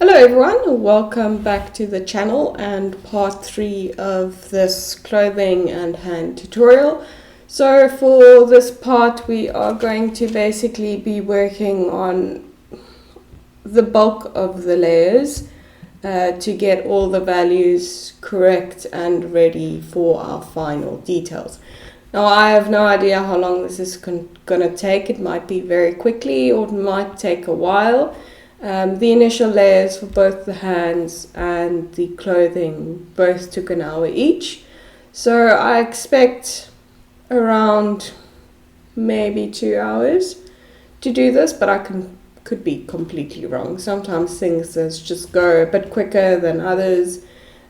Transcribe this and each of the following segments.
Hello everyone, welcome back to the channel and part 3 of this clothing and hand tutorial. So for this part we are going to basically be working on the bulk of the layers to get all the values correct and ready for our final details. Now I have no idea how long this is going to take. It might be very quickly or it might take a while. The initial layers for both the hands and the clothing both took an hour each. So I expect around maybe 2 hours to do this, but I could be completely wrong. Sometimes things just go a bit quicker than others.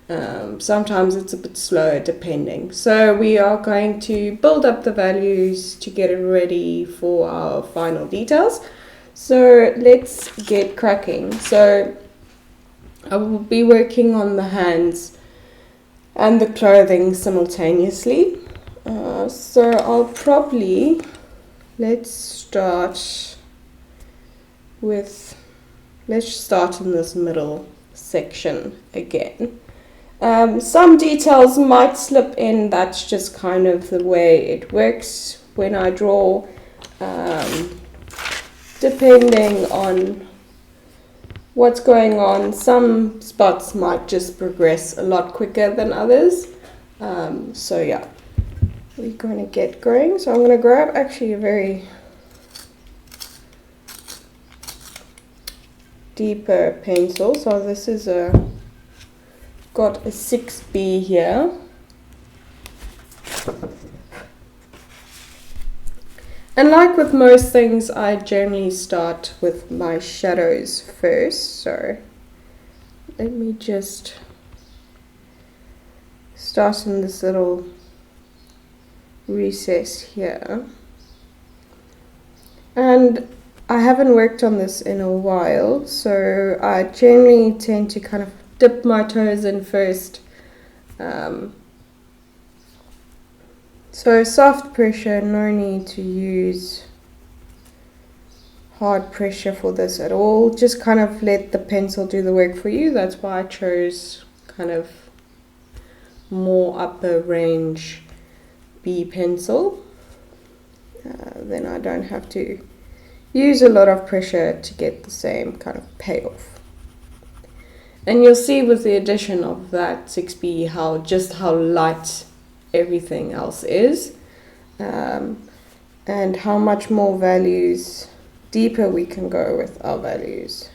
Sometimes it's a bit slower depending. So we are going to build up the values to get it ready for our final details. So let's get cracking. So I will be working on the hands and the clothing simultaneously. So I'll probably, let's start in this middle section again. Some details might slip in, that's just kind of the way it works when I draw. Depending on what's going on, some spots might just progress a lot quicker than others. So yeah, we're going to get going. So I'm going to grab actually a very deeper pencil. So this is got a 6B here. And like with most things, I generally start with my shadows first. So let me just start in this little recess here. And I haven't worked on this in a while, so I generally tend to kind of dip my toes in first. So soft pressure, no need to use hard pressure for this at all. Just kind of let the pencil do the work for you. That's why I chose kind of more upper range B pencil. Then I don't have to use a lot of pressure to get the same kind of payoff. And you'll see with the addition of that 6B how light everything else is, and how much more values, deeper we can go with our values.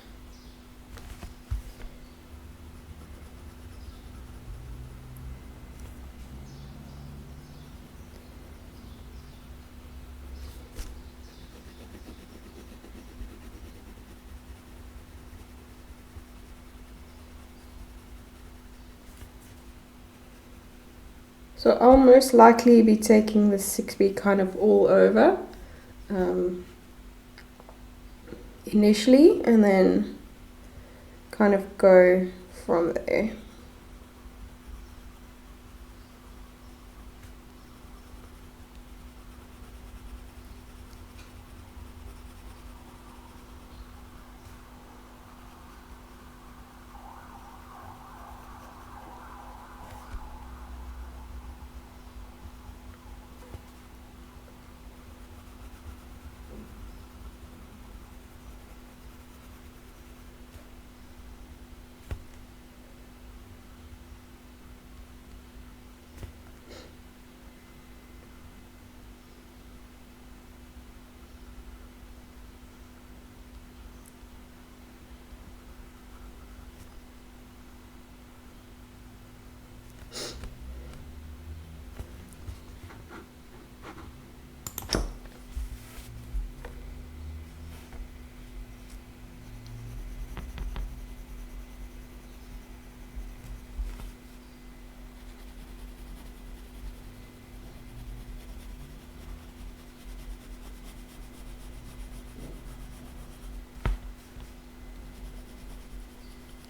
So I'll most likely be taking the 6B kind of all over initially, and then kind of go from there.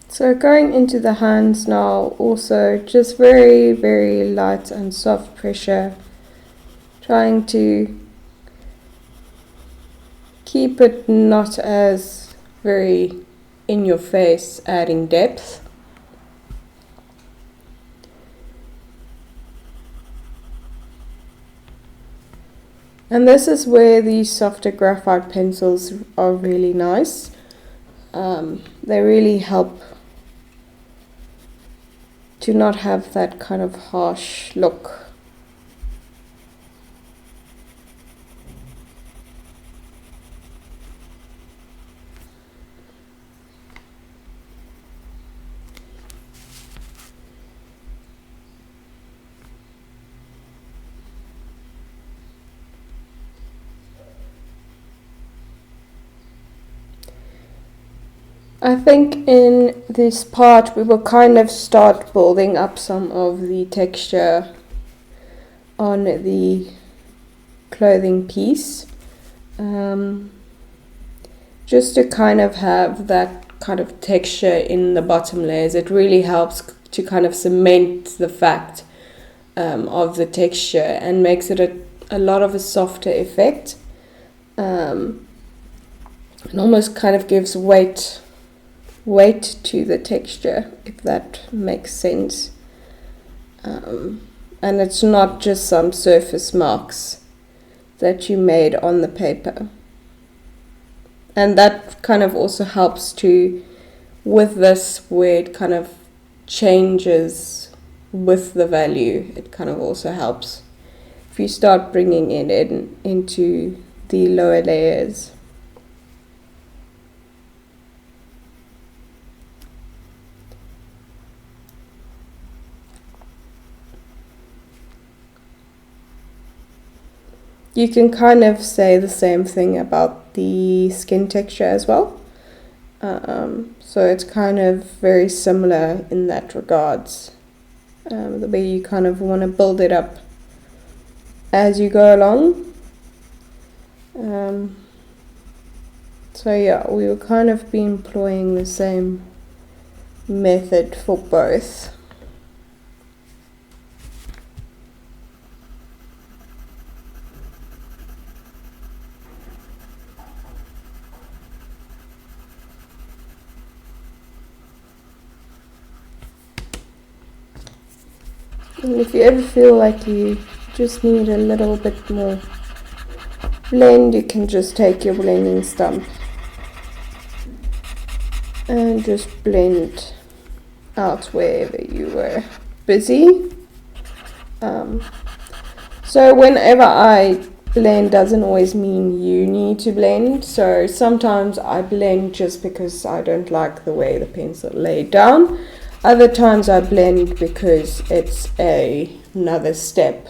So going into the hands now, also just very, very light and soft pressure, trying to keep it not as very in your face, adding depth. And this is where these softer graphite pencils are really nice. They really help to not have that kind of harsh look. I think in this part we will kind of start building up some of the texture on the clothing piece, just to kind of have that kind of texture in the bottom layers. It really helps to kind of cement the fact of the texture and makes it a lot of a softer effect, and almost kind of gives weight to the texture, if that makes sense. And it's not just some surface marks that you made on the paper. And that kind of also helps to, with this, where it kind of changes with the value, it kind of also helps if you start bringing it into the lower layers. You can kind of say the same thing about the skin texture as well. So it's kind of very similar in that regards. The way you kind of want to build it up as you go along. So yeah, we will kind of be employing the same method for both. And if you ever feel like you just need a little bit more blend, you can just take your blending stump and just blend out wherever you were busy. So whenever I blend doesn't always mean you need to blend. So sometimes I blend just because I don't like the way the pencil laid down. Other times I blend because it's another step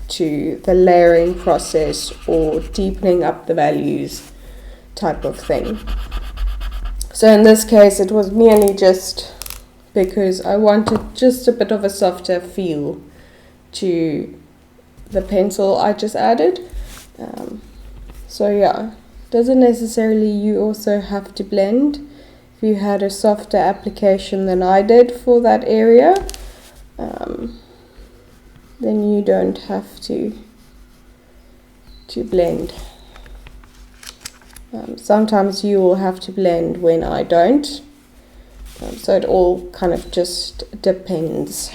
to the layering process or deepening up the values type of thing. So in this case it was merely just because I wanted just a bit of a softer feel to the pencil I just added. So yeah, doesn't necessarily you also have to blend. If you had a softer application than I did for that area, then you don't have to blend. Sometimes you will have to blend when I don't. So it all kind of just depends.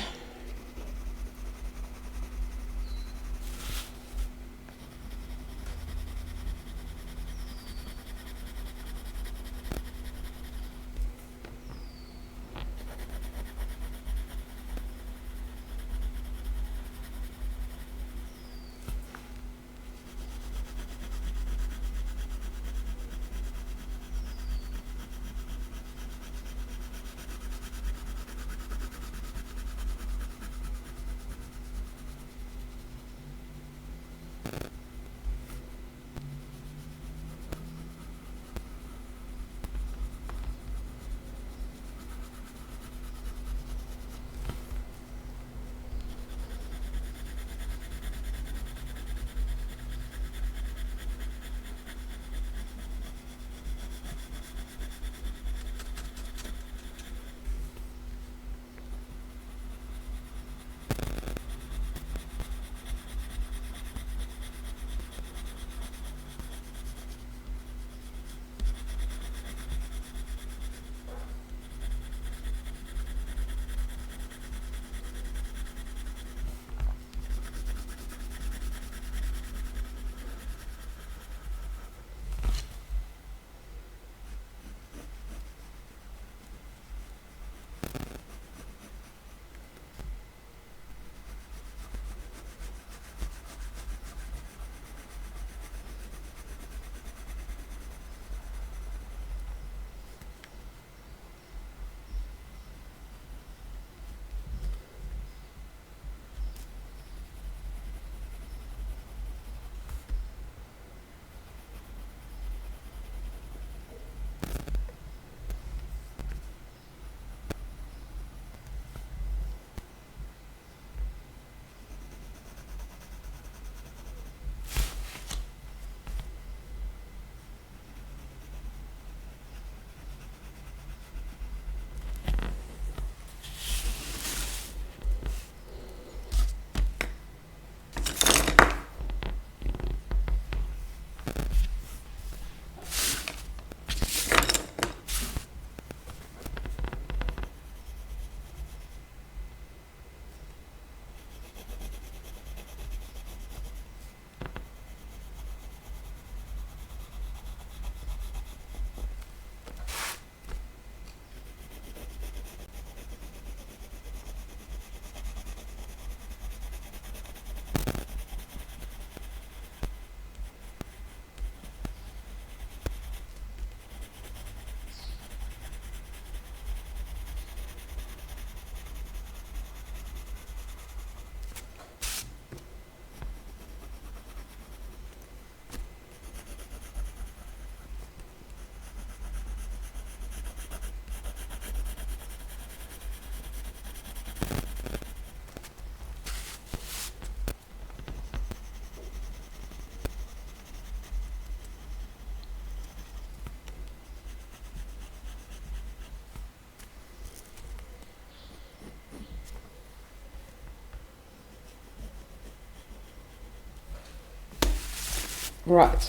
Right,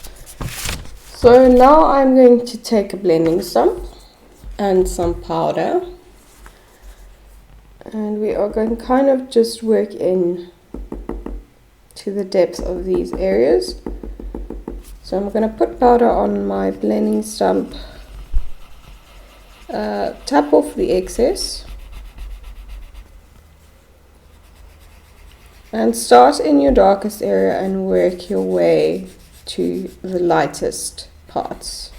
so now I'm going to take a blending stump and some powder, and we are going to kind of just work in to the depth of these areas. So I'm going to put powder on my blending stump, tap off the excess, and start in your darkest area and work your way to the lightest parts.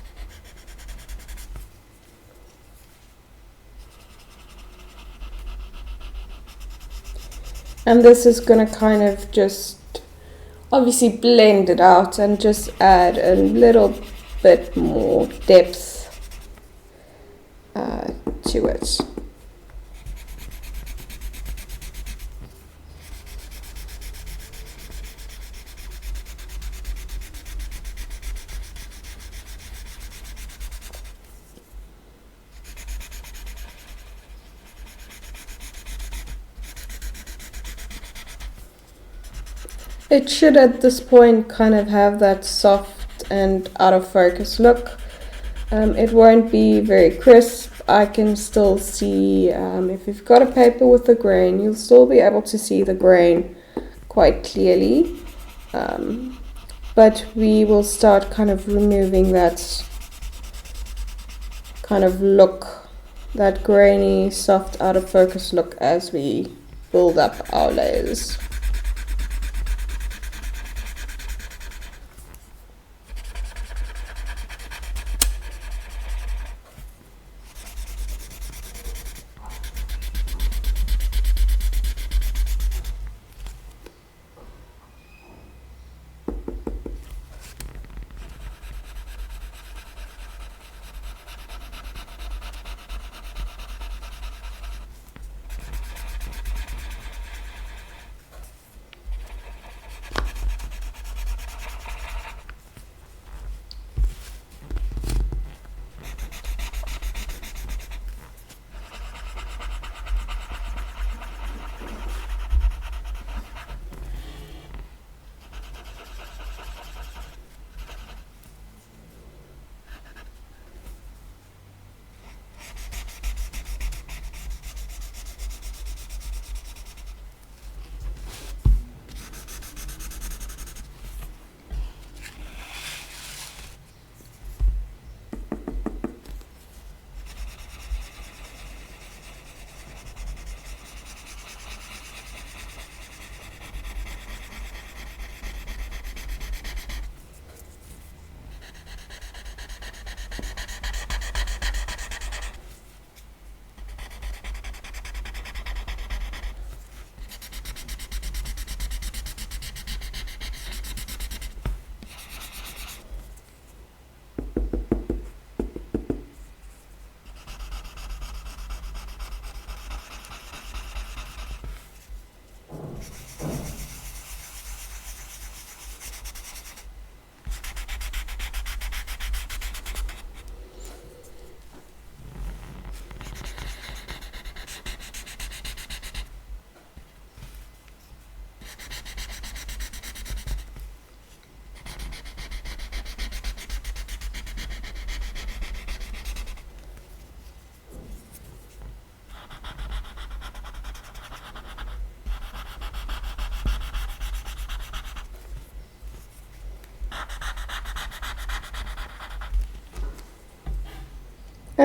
And this is going to kind of just obviously blend it out and just add a little bit more depth to it. It should at this point kind of have that soft and out of focus look. It won't be very crisp. I can still see, if you've got a paper with a grain, you'll still be able to see the grain quite clearly. But we will start kind of removing that kind of look, that grainy, soft, out of focus look as we build up our layers.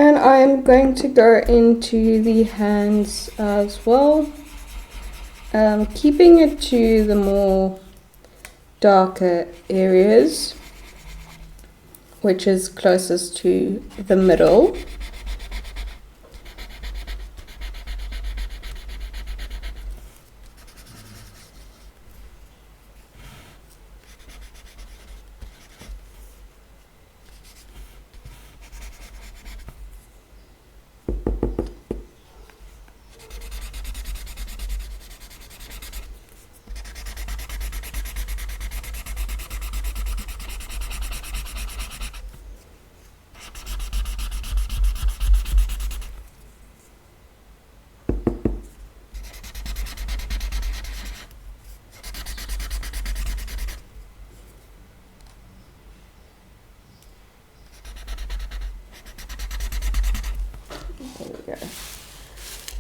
And I'm going to go into the hands as well, keeping it to the more darker areas, which is closest to the middle.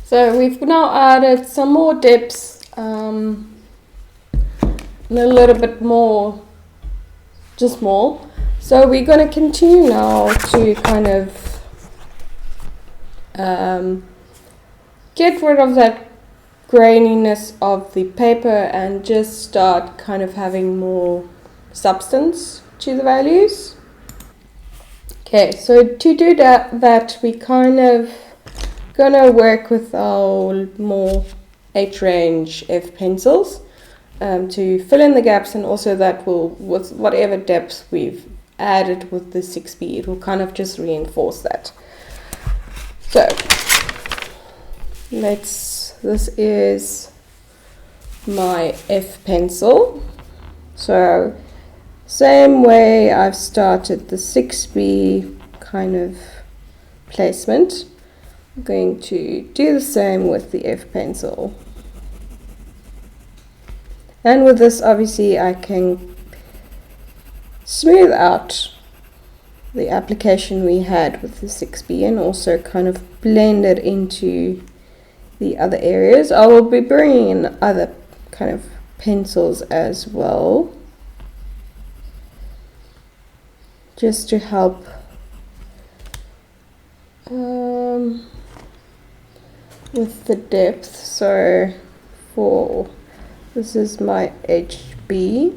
So we've now added some more dips and a little bit more, just more. So we're going to continue now to kind of get rid of that graininess of the paper and just start kind of having more substance to the values. Okay, so to do that we kind of gonna work with our more H-range F pencils to fill in the gaps, and also that will, with whatever depth we've added with the 6B, it will kind of just reinforce that. So this is my F pencil. So same way I've started the 6B kind of placement, I'm going to do the same with the F pencil. And with this, obviously, I can smooth out the application we had with the 6B and also kind of blend it into the other areas. I will be bringing in other kind of pencils as well, just to help with the depth. So this is my HB.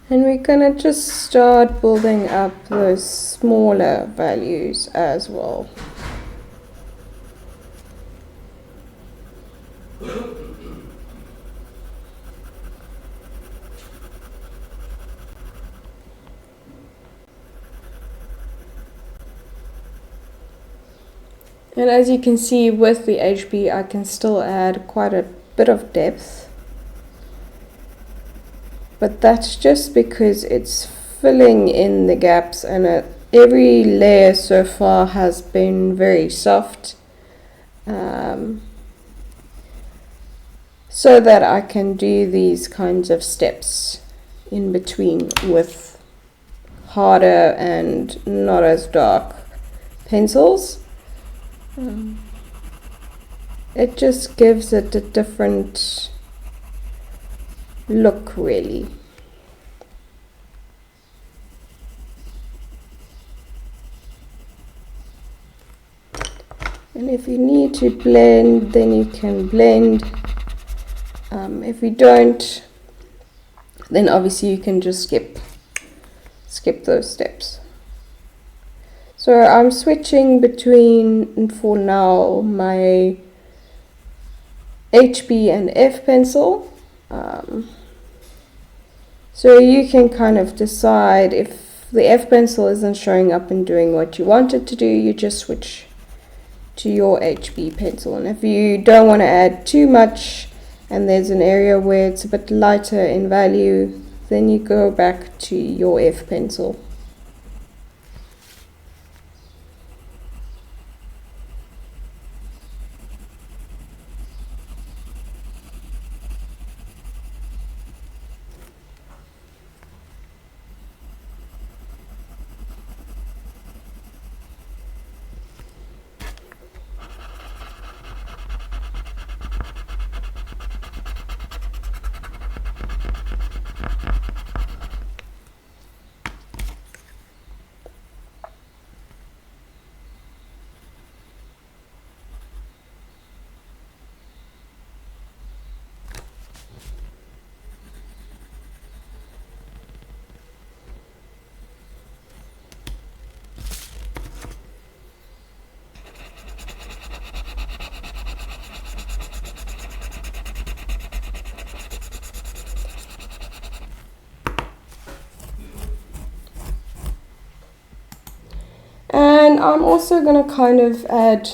And we're gonna just start building up those smaller values as well. And as you can see with the HB, I can still add quite a bit of depth. But that's just because it's filling in the gaps, and every layer so far has been very soft. So that I can do these kinds of steps in between with harder and not as dark pencils. It just gives it a different look, really. And if you need to blend, then you can blend. If you don't, then obviously you can just skip those steps. So I'm switching between, for now, my HB and F pencil. So you can kind of decide if the F pencil isn't showing up and doing what you want it to do, you just switch to your HB pencil. And if you don't want to add too much and there's an area where it's a bit lighter in value, then you go back to your F pencil. And I'm also going to kind of add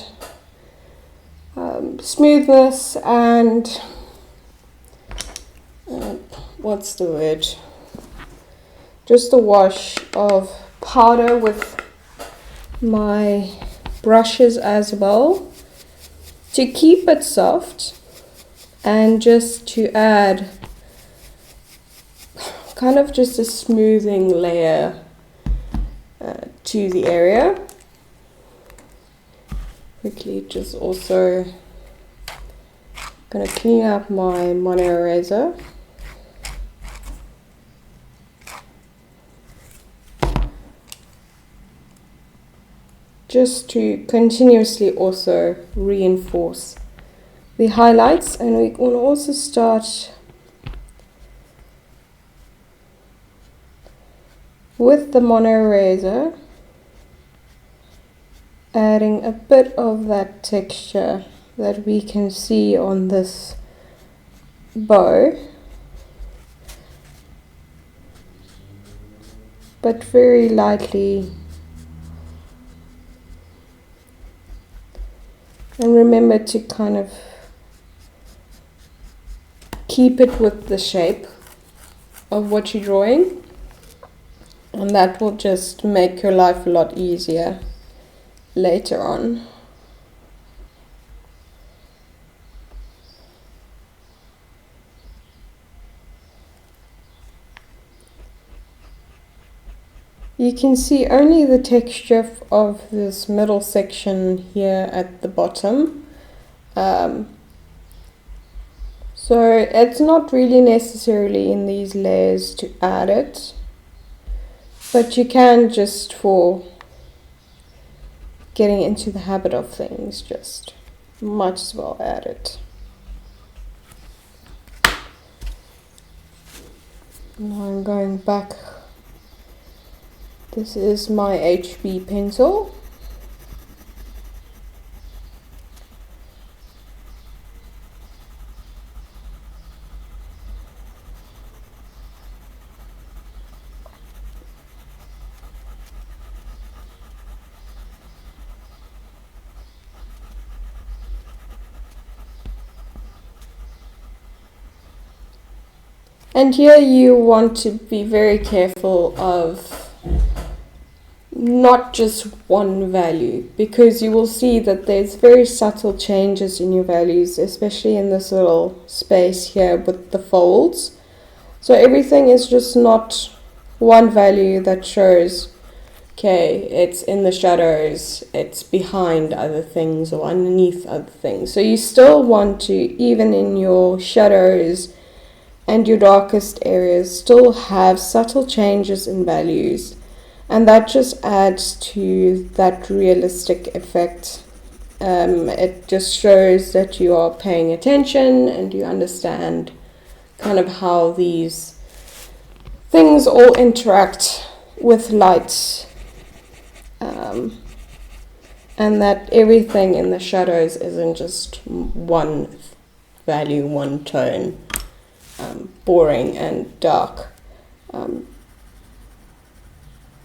smoothness and what's the word? Just a wash of powder with my brushes as well to keep it soft and just to add kind of just a smoothing layer to the area. Quickly just also gonna clean up my mono eraser. Just to continuously also reinforce the highlights, and we will also start with the mono eraser, adding a bit of that texture that we can see on this bow, but very lightly. And remember to kind of keep it with the shape of what you're drawing, and that will just make your life a lot easier later on. You can see only the texture of this middle section here at the bottom. So it's not really necessarily in these layers to add it, but you can, just for getting into the habit of things, just might as well add it. Now I'm going back. This is my HB pencil. And here you want to be very careful of not just one value, because you will see that there's very subtle changes in your values, especially in this little space here with the folds. So everything is just not one value that shows, okay, it's in the shadows, it's behind other things or underneath other things. So you still want to, even in your shadows and your darkest areas, still have subtle changes in values, and that just adds to that realistic effect. It just shows that you are paying attention and you understand kind of how these things all interact with light, and that everything in the shadows isn't just one value, one tone, boring and dark.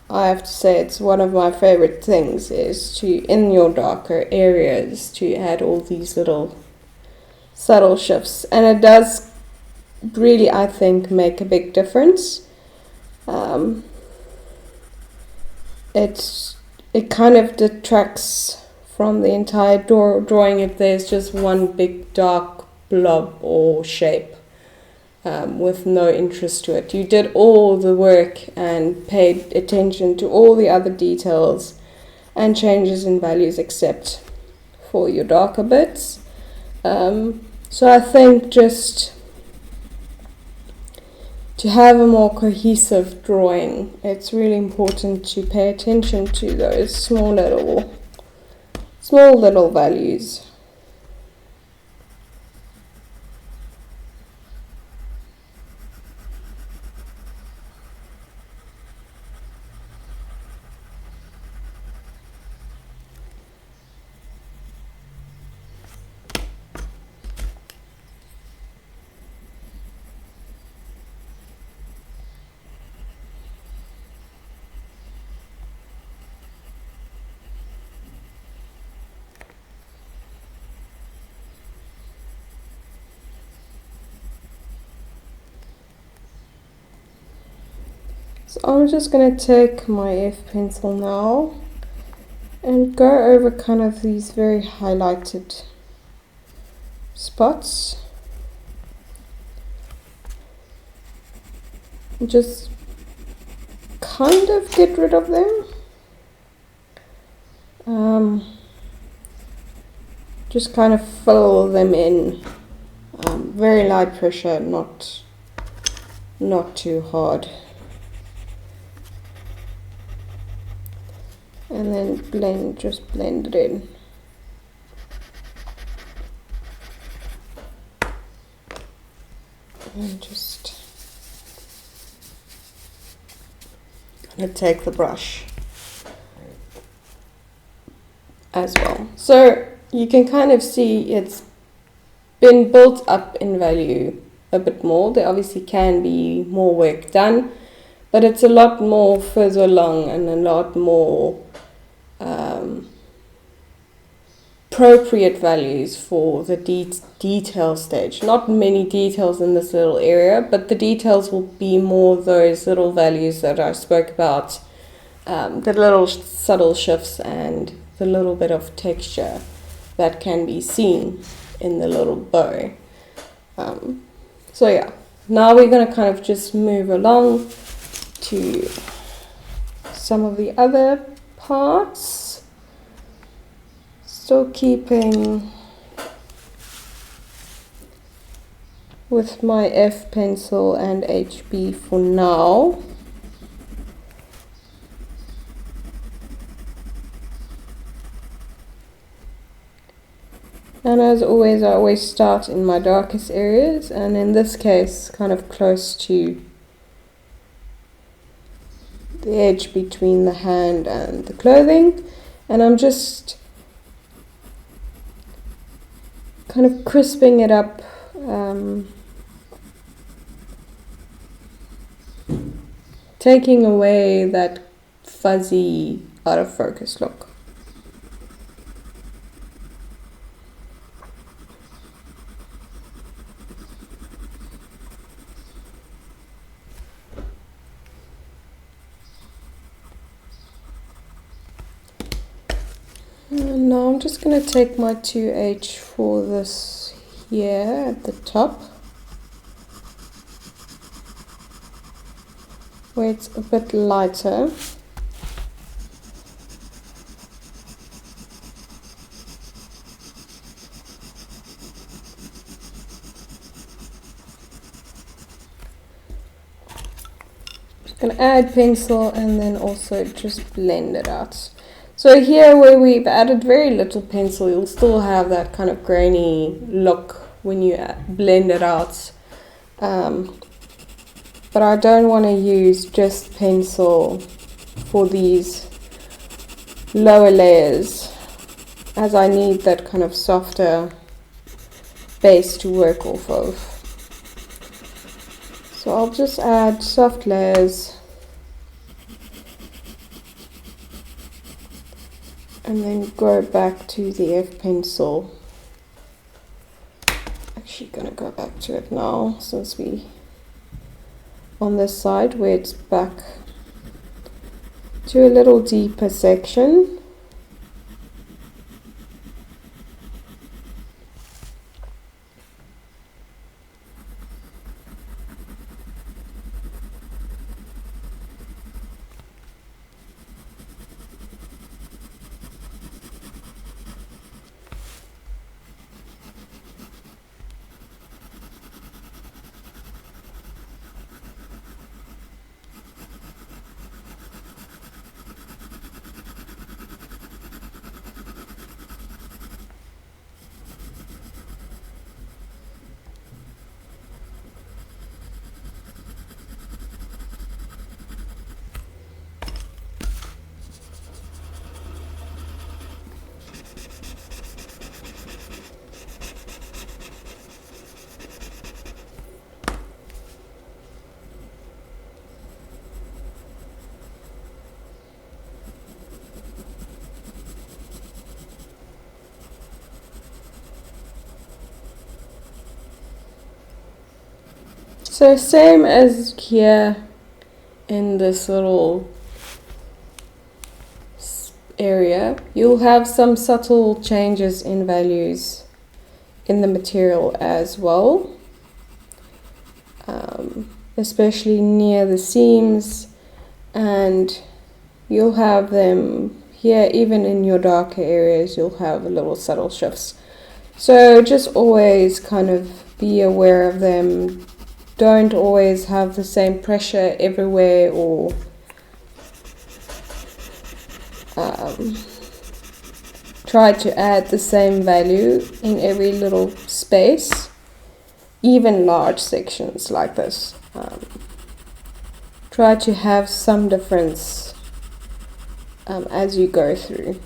I have to say it's one of my favorite things is to, in your darker areas, to add all these little subtle shifts, and it does really, I think, make a big difference. It kind of detracts from the entire drawing if there's just one big dark blob or shape with no interest to it. You did all the work and paid attention to all the other details and changes in values except for your darker bits. So I think just to have a more cohesive drawing, it's really important to pay attention to those small little values. So I'm just going to take my F pencil now and go over kind of these very highlighted spots. And just kind of get rid of them. Just kind of fill them in. Very light pressure, not too hard. And then just blend it in. And just gonna take the brush as well. So you can kind of see it's been built up in value a bit more. There obviously can be more work done, but it's a lot more further along and a lot more appropriate values for the detail stage. Not many details in this little area, but the details will be more those little values that I spoke about, the little subtle shifts and the little bit of texture that can be seen in the little bow. So yeah, now we're going to kind of just move along to some of the other parts. Still keeping with my F pencil and HB for now. And as always, I always start in my darkest areas, and in this case kind of close to the edge between the hand and the clothing, and I'm just kind of crisping it up, taking away that fuzzy out of focus look. And now I'm just going to take my 2H for this here at the top, where it's a bit lighter. Just going to add pencil and then also just blend it out. So here where we've added very little pencil, you'll still have that kind of grainy look when you blend it out. But I don't want to use just pencil for these lower layers, as I need that kind of softer base to work off of. So I'll just add soft layers. And then go back to the F pencil. Actually gonna go back to it now, since we on this side where it's back to a little deeper section. So same as here, in this little area, you'll have some subtle changes in values in the material as well, especially near the seams, and you'll have them here. Even in your darker areas, you'll have little subtle shifts. So just always kind of be aware of them. Don't always have the same pressure everywhere, or try to add the same value in every little space, even large sections like this. Try to have some difference as you go through.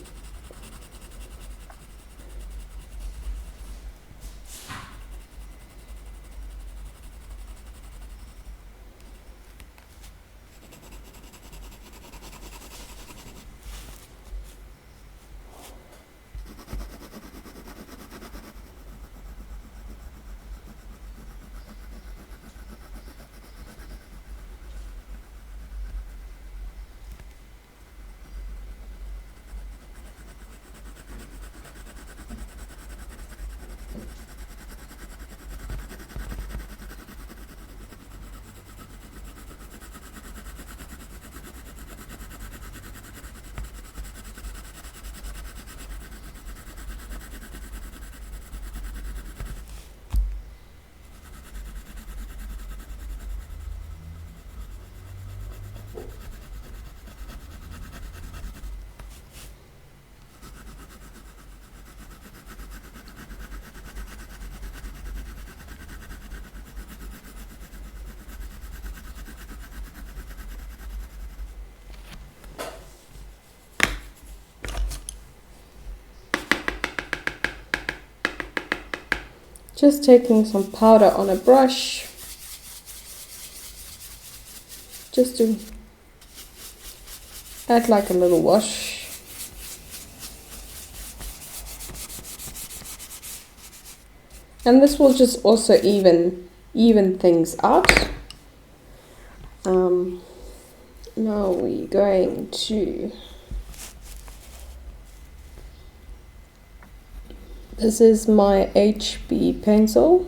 Just taking some powder on a brush, just to add like a little wash. And this will just also even things out. Now we're going to, this is my HB pencil.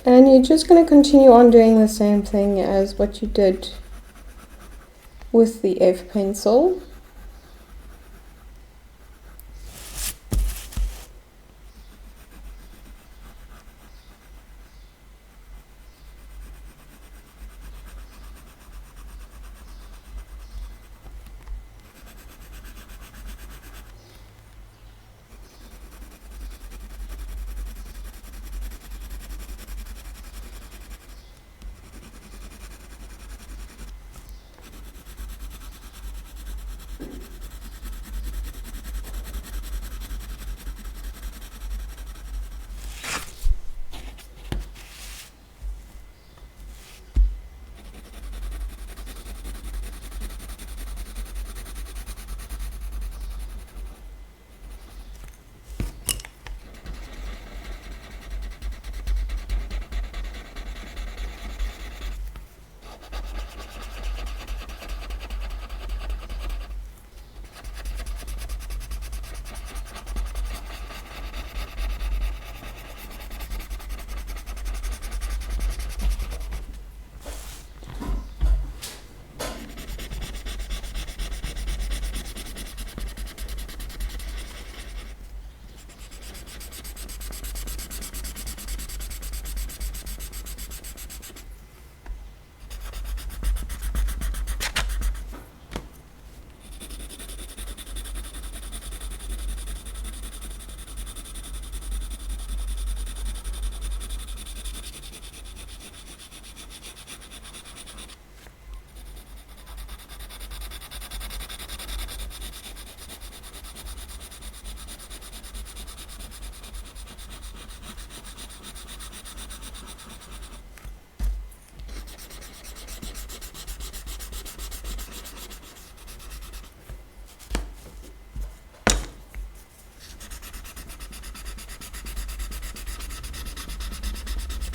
And you're just going to continue on doing the same thing as what you did with the F pencil.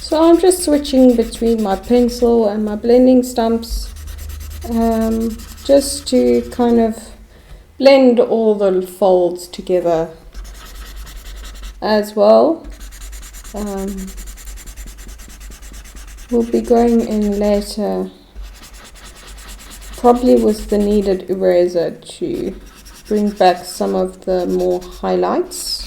So I'm just switching between my pencil and my blending stumps, just to kind of blend all the folds together as well. We'll be going in later, probably with the kneaded eraser, to bring back some of the more highlights.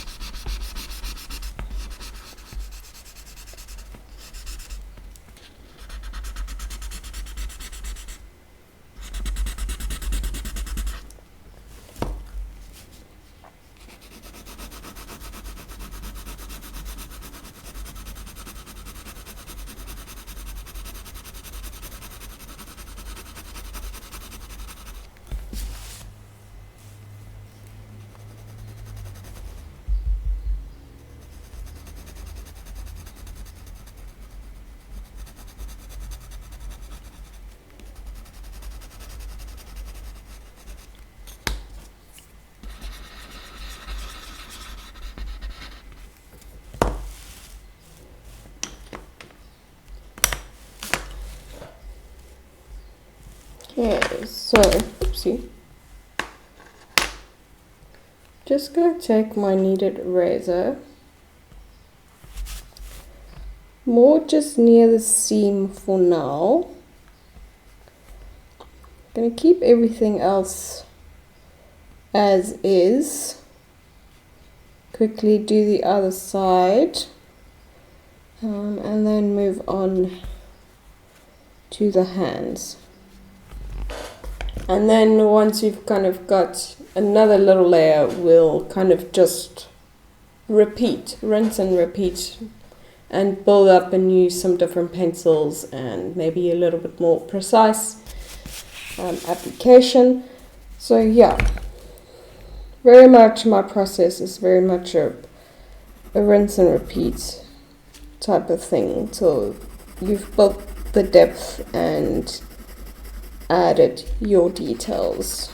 Okay, so, oopsie. Just going to take my kneaded eraser, more just near the seam for now. Going to keep everything else as is. Quickly do the other side, and then move on to the hands. And then once you've kind of got another little layer, we'll kind of just rinse and repeat, and build up and use some different pencils and maybe a little bit more precise application. So yeah, very much my process is very much a rinse and repeat type of thing till you've built the depth and added your details.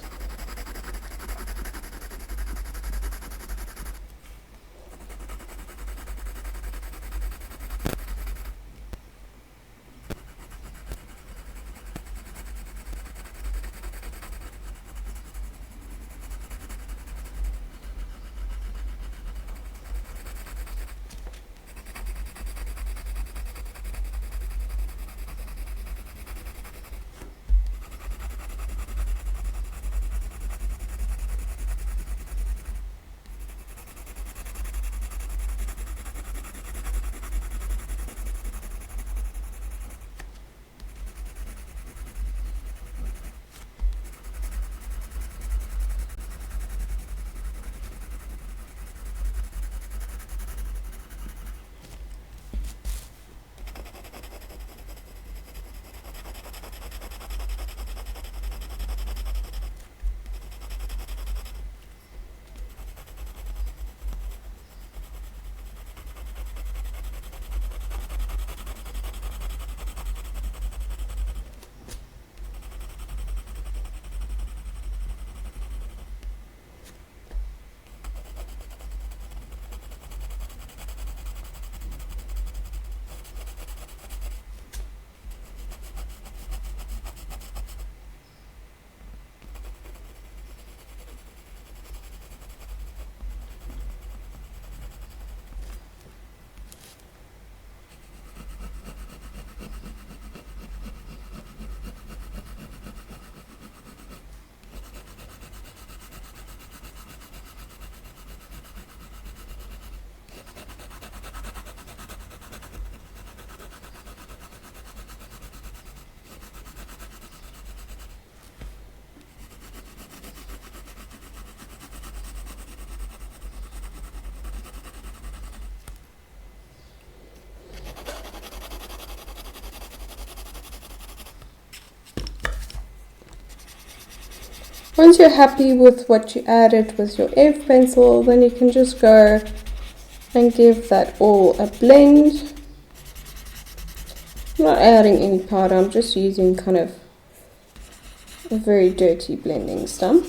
Once you're happy with what you added with your F pencil, then you can just go and give that all a blend. I'm not adding any powder, I'm just using kind of a very dirty blending stump.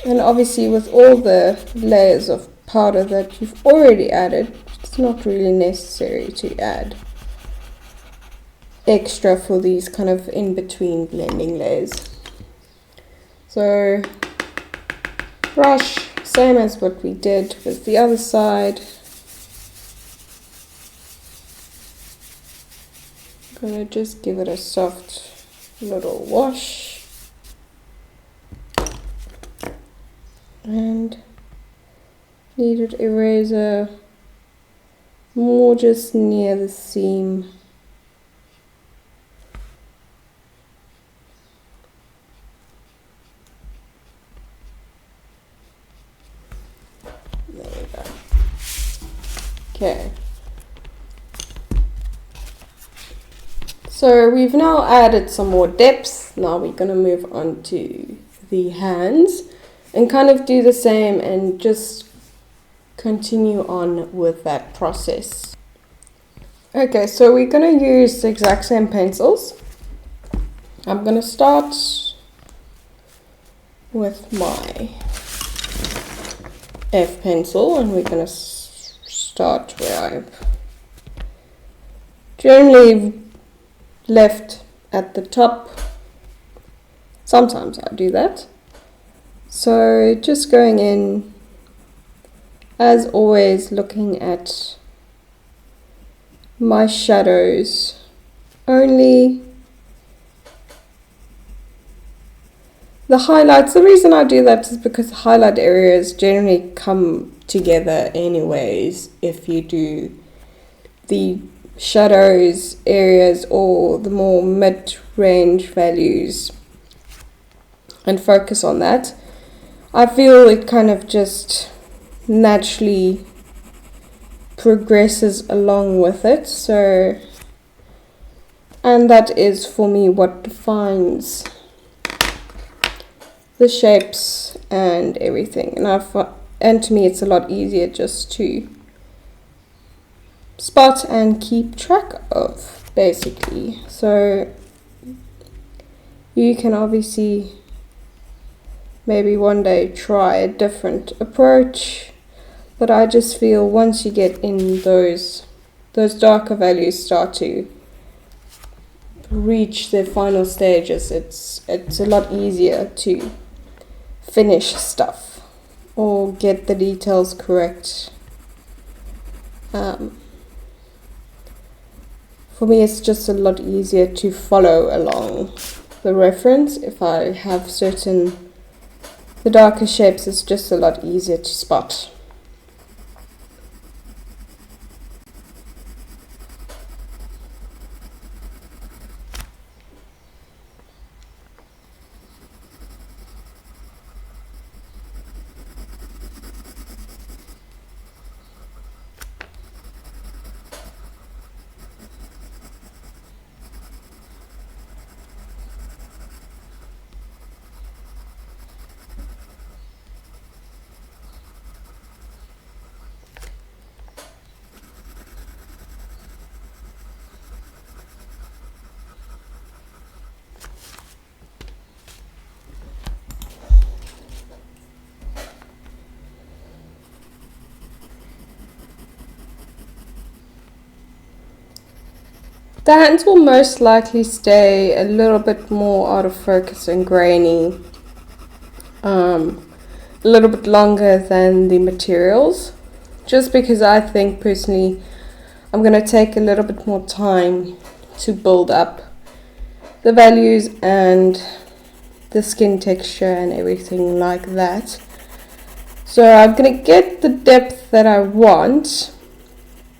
And obviously with all the layers of powder that you've already added, it's not really necessary to add extra for these kind of in-between blending layers. So brush, same as what we did with the other side. I'm gonna just give it a soft little wash and Kneaded Eraser more just near the seam. There we go. Okay. So we've now added some more depth. Now we're going to move on to the hands and kind of do the same and just continue on with that process. Okay, so we're going to use the exact same pencils. I'm going to start with my F pencil and we're going to start where I've generally left at the top. Sometimes I do that. So just going in, as always, looking at my shadows only. The highlights, the reason I do that is because highlight areas generally come together anyways if you do the shadows areas or the more mid-range values and focus on that. I feel it kind of just naturally progresses along with it. So, and that is for me what defines the shapes and everything. And to me it's a lot easier just to spot and keep track of, basically. So you can obviously maybe one day try a different approach, but I just feel once you get in those darker values start to reach their final stages, it's a lot easier to finish stuff or get the details correct. For me, it's just a lot easier to follow along the reference. If I have the darker shapes, it's just a lot easier to spot. The hands will most likely stay a little bit more out of focus and grainy, a little bit longer than the materials, just because I think personally I'm going to take a little bit more time to build up the values and the skin texture and everything like that. So I'm going to get the depth that I want,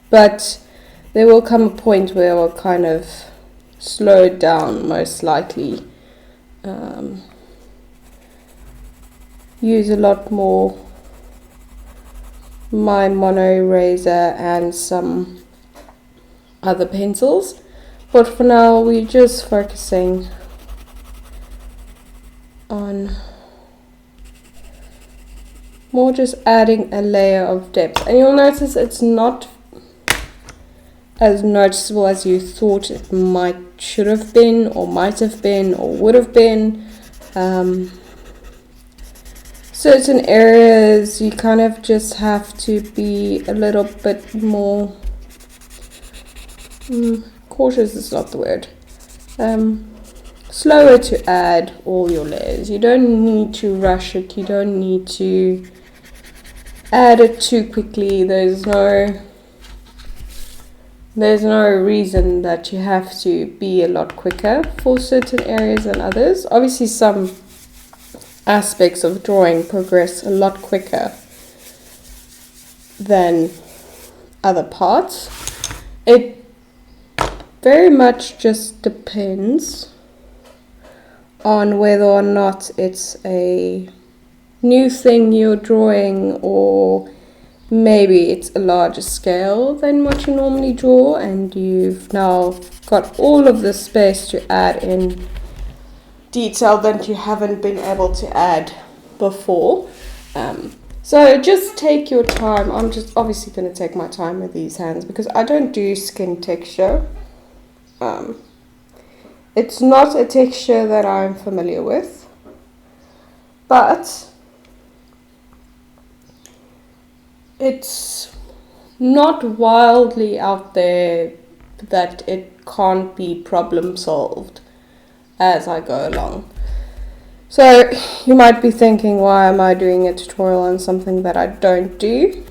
but there will come a point where I'll kind of slow it down, most likely. Use a lot more my mono eraser and some other pencils. But for now, we're just focusing on more just adding a layer of depth. And you'll notice it's not as noticeable as you thought it should have been or might have been or would have been. certain areas you kind of just have to be a little bit more cautious is not the word, slower to add all your layers. You don't need to rush it, you don't need to add it too quickly. There's no reason that you have to be a lot quicker for certain areas than others. Obviously some aspects of drawing progress a lot quicker than other parts. It very much just depends on whether or not it's a new thing you're drawing, or maybe it's a larger scale than what you normally draw and you've now got all of the space to add in detail that you haven't been able to add before. So just take your time. I'm just obviously going to take my time with these hands because I don't do skin texture. It's not a texture that I'm familiar with, but it's not wildly out there that it can't be problem solved as I go along. So you might be thinking, why am I doing a tutorial on something that I don't do?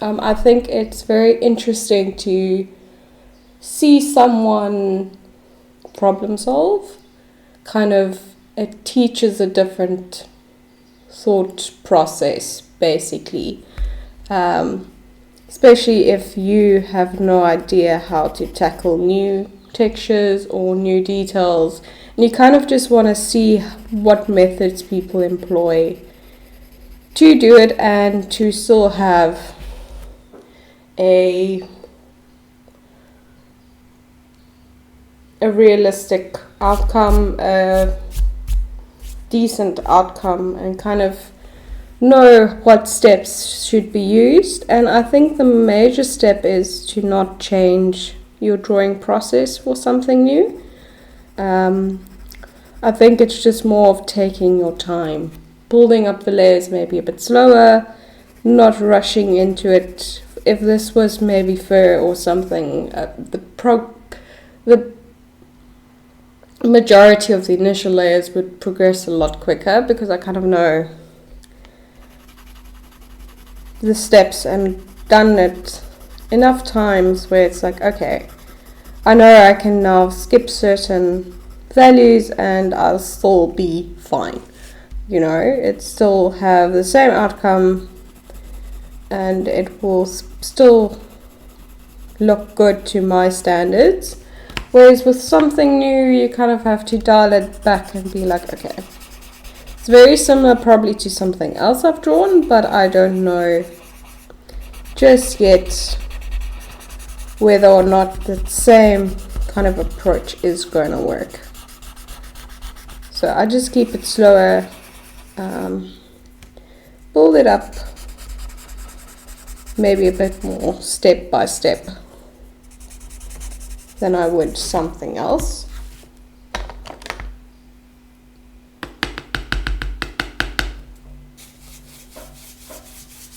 I think it's very interesting to see someone problem solve. Kind of, it teaches a different thought process basically, especially if you have no idea how to tackle new textures or new details, and you kind of just want to see what methods people employ to do it and to still have a realistic outcome, a decent outcome, and kind of know what steps should be used. And I think the major step is to not change your drawing process for something new. I think it's just more of taking your time, building up the layers maybe a bit slower, not rushing into it. If this was maybe fur or something, the majority of the initial layers would progress a lot quicker because I kind of know the steps and done it enough times where it's like, okay, I know I can now skip certain values and I'll still be fine. You know, it still have the same outcome and it will still look good to my standards. Whereas with something new, you kind of have to dial it back and be like, okay, it's very similar probably to something else I've drawn, but I don't know just yet whether or not the same kind of approach is going to work. So I just keep it slower, build it up maybe a bit more step by step than I would something else.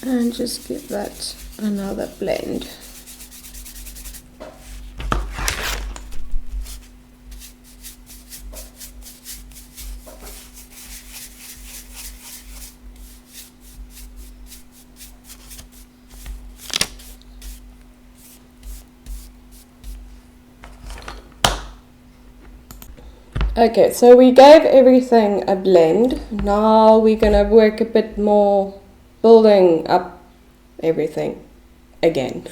And just give that another blend. Okay, so we gave everything a blend. Now we're gonna work a bit more building up everything again.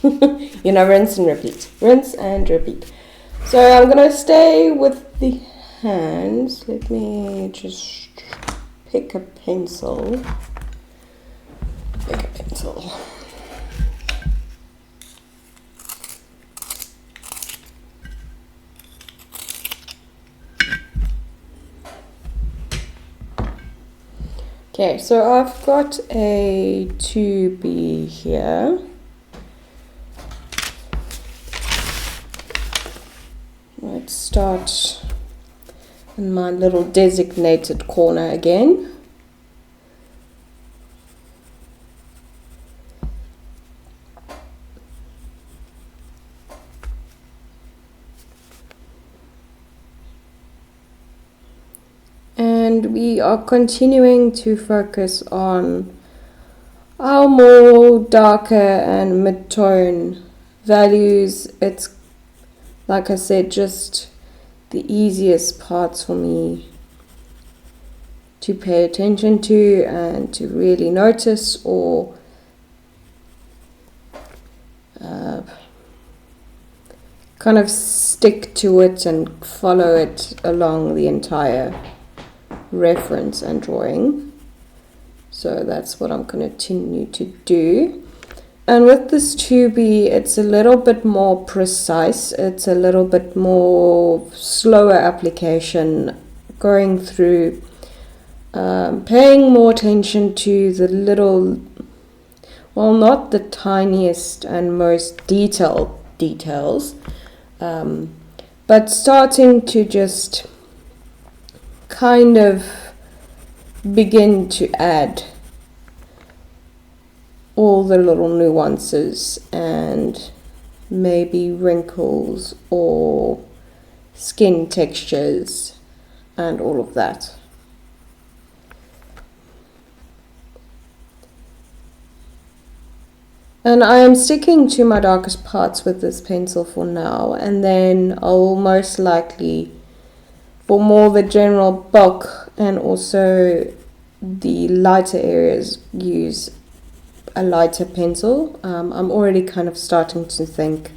You know, rinse and repeat. Rinse and repeat. So I'm gonna stay with the hands. Let me just pick a pencil. Pick a pencil. Okay, so I've got a 2B here. Let's start in my little designated corner again. and we are continuing to focus on our more darker and mid-tone values. It's, like I said, just the easiest parts for me to pay attention to and to really notice, or kind of stick to it and follow it along the entire reference and drawing. So that's what I'm going to continue to do. And with this 2B, it's a little bit more precise. It's a little bit more slower application, going through, paying more attention to the little, well, not the tiniest and most detailed details, but starting to just kind of begin to add all the little nuances and maybe wrinkles or skin textures and all of that. And I am sticking to my darkest parts with this pencil for now, and then I'll most likely, for more the general bulk and also the lighter areas, use a lighter pencil. I'm already kind of starting to think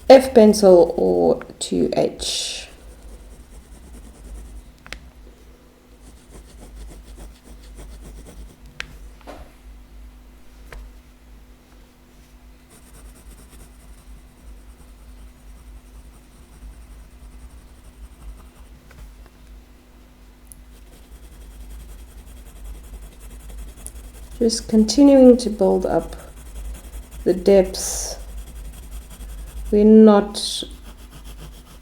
F pencil or 2H. Just continuing to build up the depths. We're not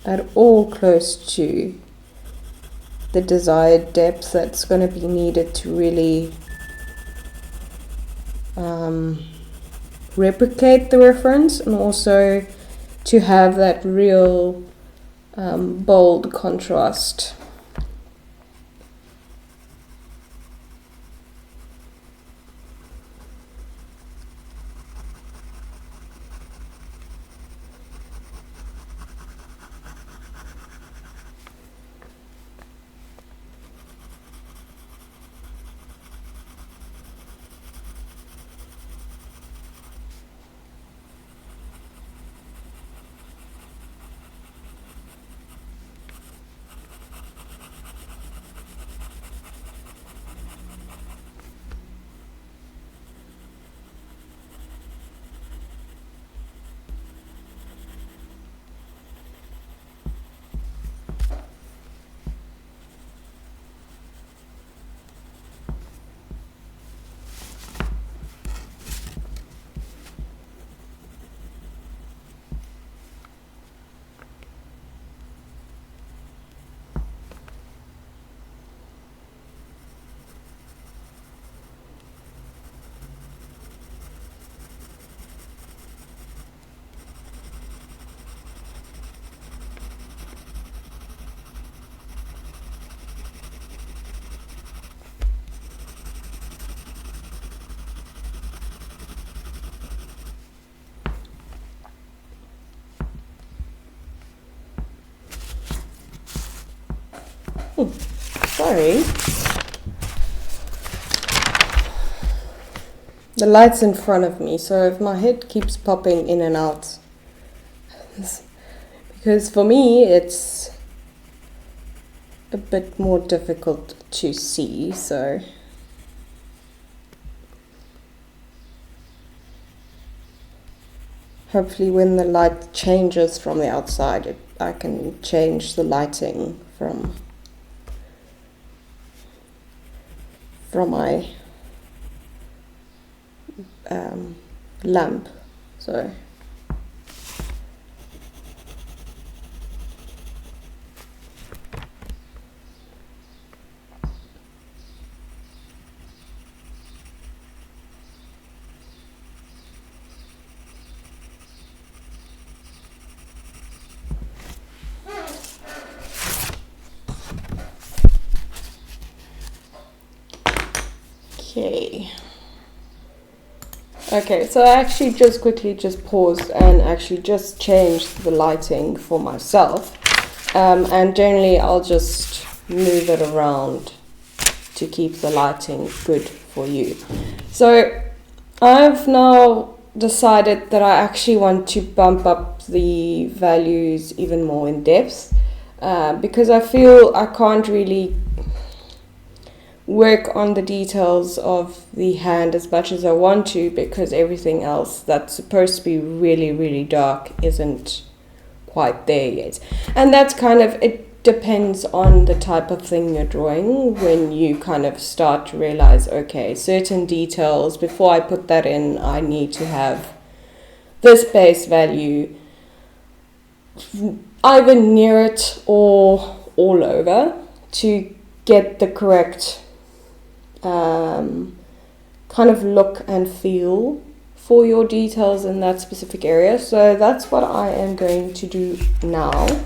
at all close to the desired depth that's going to be needed to really replicate the reference, and also to have that real bold contrast. Sorry. The light's in front of me, so if my head keeps popping in and out, because for me it's a bit more difficult to see, so hopefully when the light changes from the outside, I can change the lighting from my lamp. So Okay. Okay, so I actually just quickly paused and actually just changed the lighting for myself. And generally I'll just move it around to keep the lighting good for you. So I've now decided that I actually want to bump up the values even more in depth, because I feel I can't really work on the details of the hand as much as I want to, because everything else that's supposed to be really, really dark isn't quite there yet. And that's kind of, it depends on the type of thing you're drawing when you kind of start to realize, okay, certain details, before I put that in, I need to have this base value either near it or all over to get the correct kind of look and feel for your details in that specific area. So that's what I am going to do now.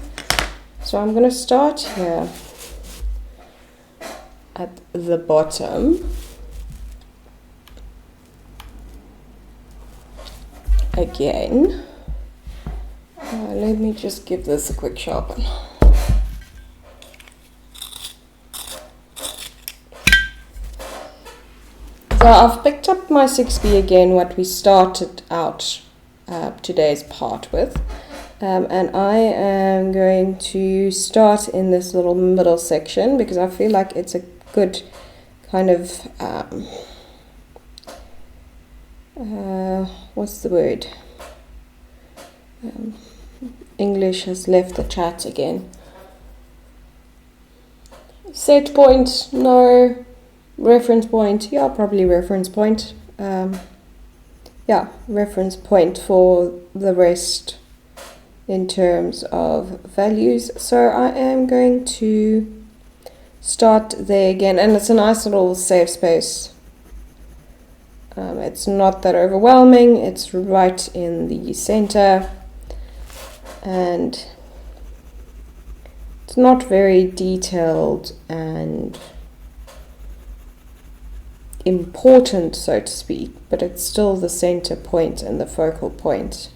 So I'm going to start here at the bottom. Again, let me just give this a quick sharpen. So I've picked up my 6B again, what we started out today's part with, and I am going to start in this little middle section because I feel like it's a good kind of, what's the word? English has left the chat again. Set point, no. Reference point, yeah, probably reference point. Yeah, reference point for the rest in terms of values. So I am going to start there again, and it's a nice little safe space. It's not that overwhelming, it's right in the center, and it's not very detailed and important, so to speak, but it's still the center point and the focal point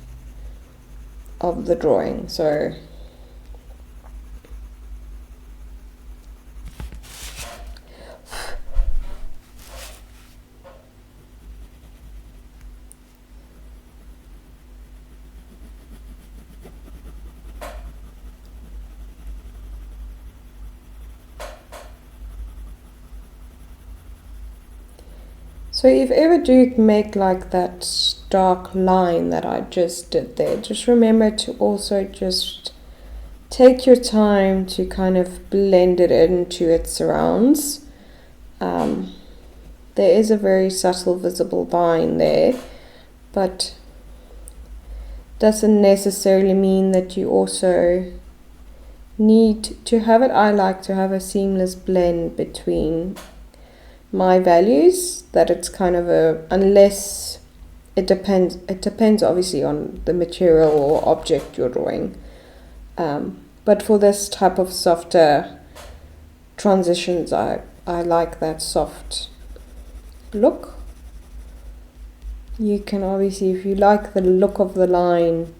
of the drawing. So So if you ever do make like that dark line that I just did there, just remember to also just take your time to kind of blend it into its surrounds. There is a very subtle visible line there, but doesn't necessarily mean that you also need to have it. I like to have a seamless blend between my values, that it's kind of a, unless it depends obviously on the material or object you're drawing, but for this type of softer transitions, I like that soft look. You can obviously, if you like the look of the line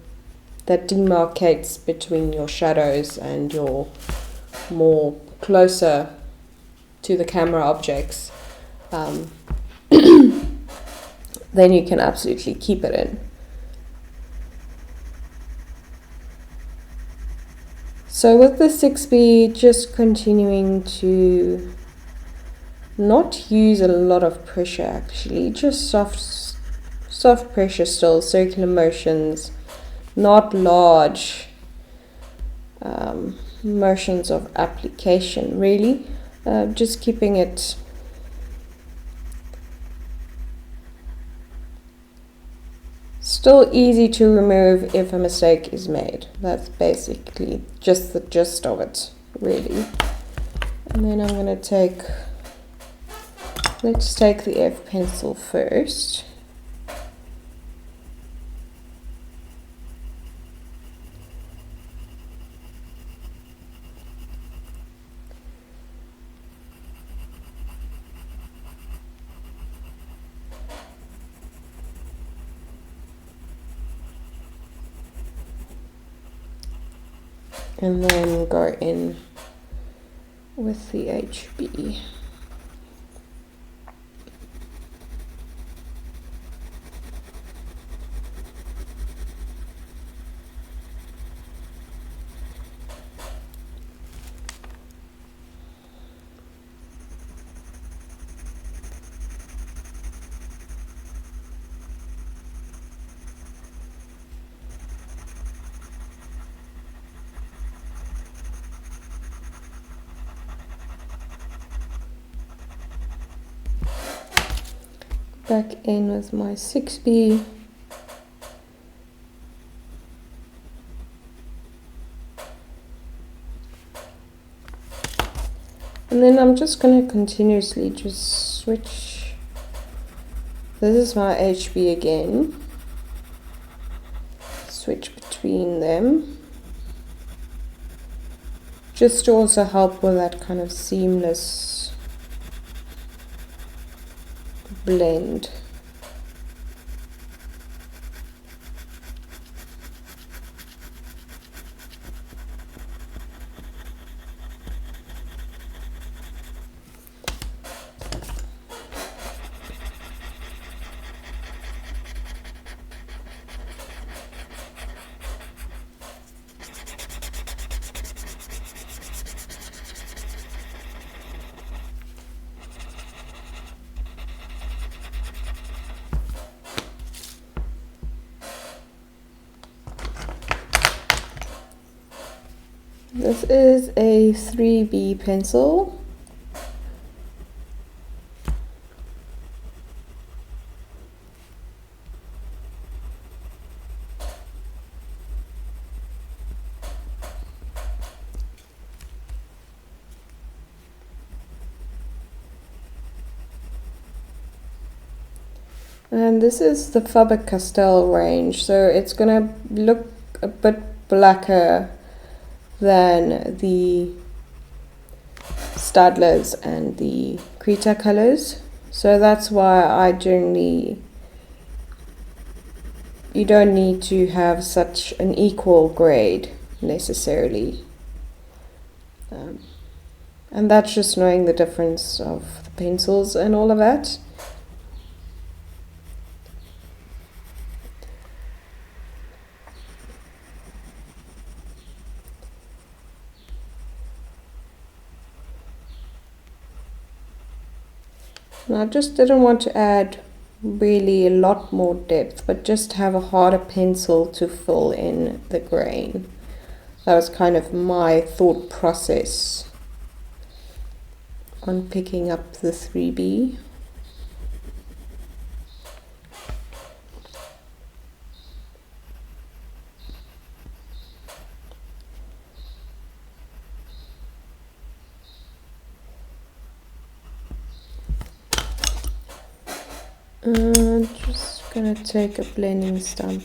that demarcates between your shadows and your more closer to the camera objects, then you can absolutely keep it in. So with the 6B, just continuing to not use a lot of pressure actually, just soft pressure still, circular motions, not large motions of application really, just keeping it still easy to remove if a mistake is made. That's basically just the gist of it, really. And then I'm going to take, let's take the F pencil first. and then go in with the HB. Back in with my 6B. And then I'm just going to continuously just switch. This is my HB again. Switch between them. Just to also help with that kind of seamless blend. This is a 3B pencil. And this is the Faber-Castell range, so it's going to look a bit blacker than the Staedtlers and the Cretacolors. So that's why I generally, you don't need to have such an equal grade necessarily. And that's just knowing the difference of the pencils and all of that. And I just didn't want to add really a lot more depth, but just have a harder pencil to fill in the grain. That was kind of my thought process on picking up the 3B. Just gonna take a blending stump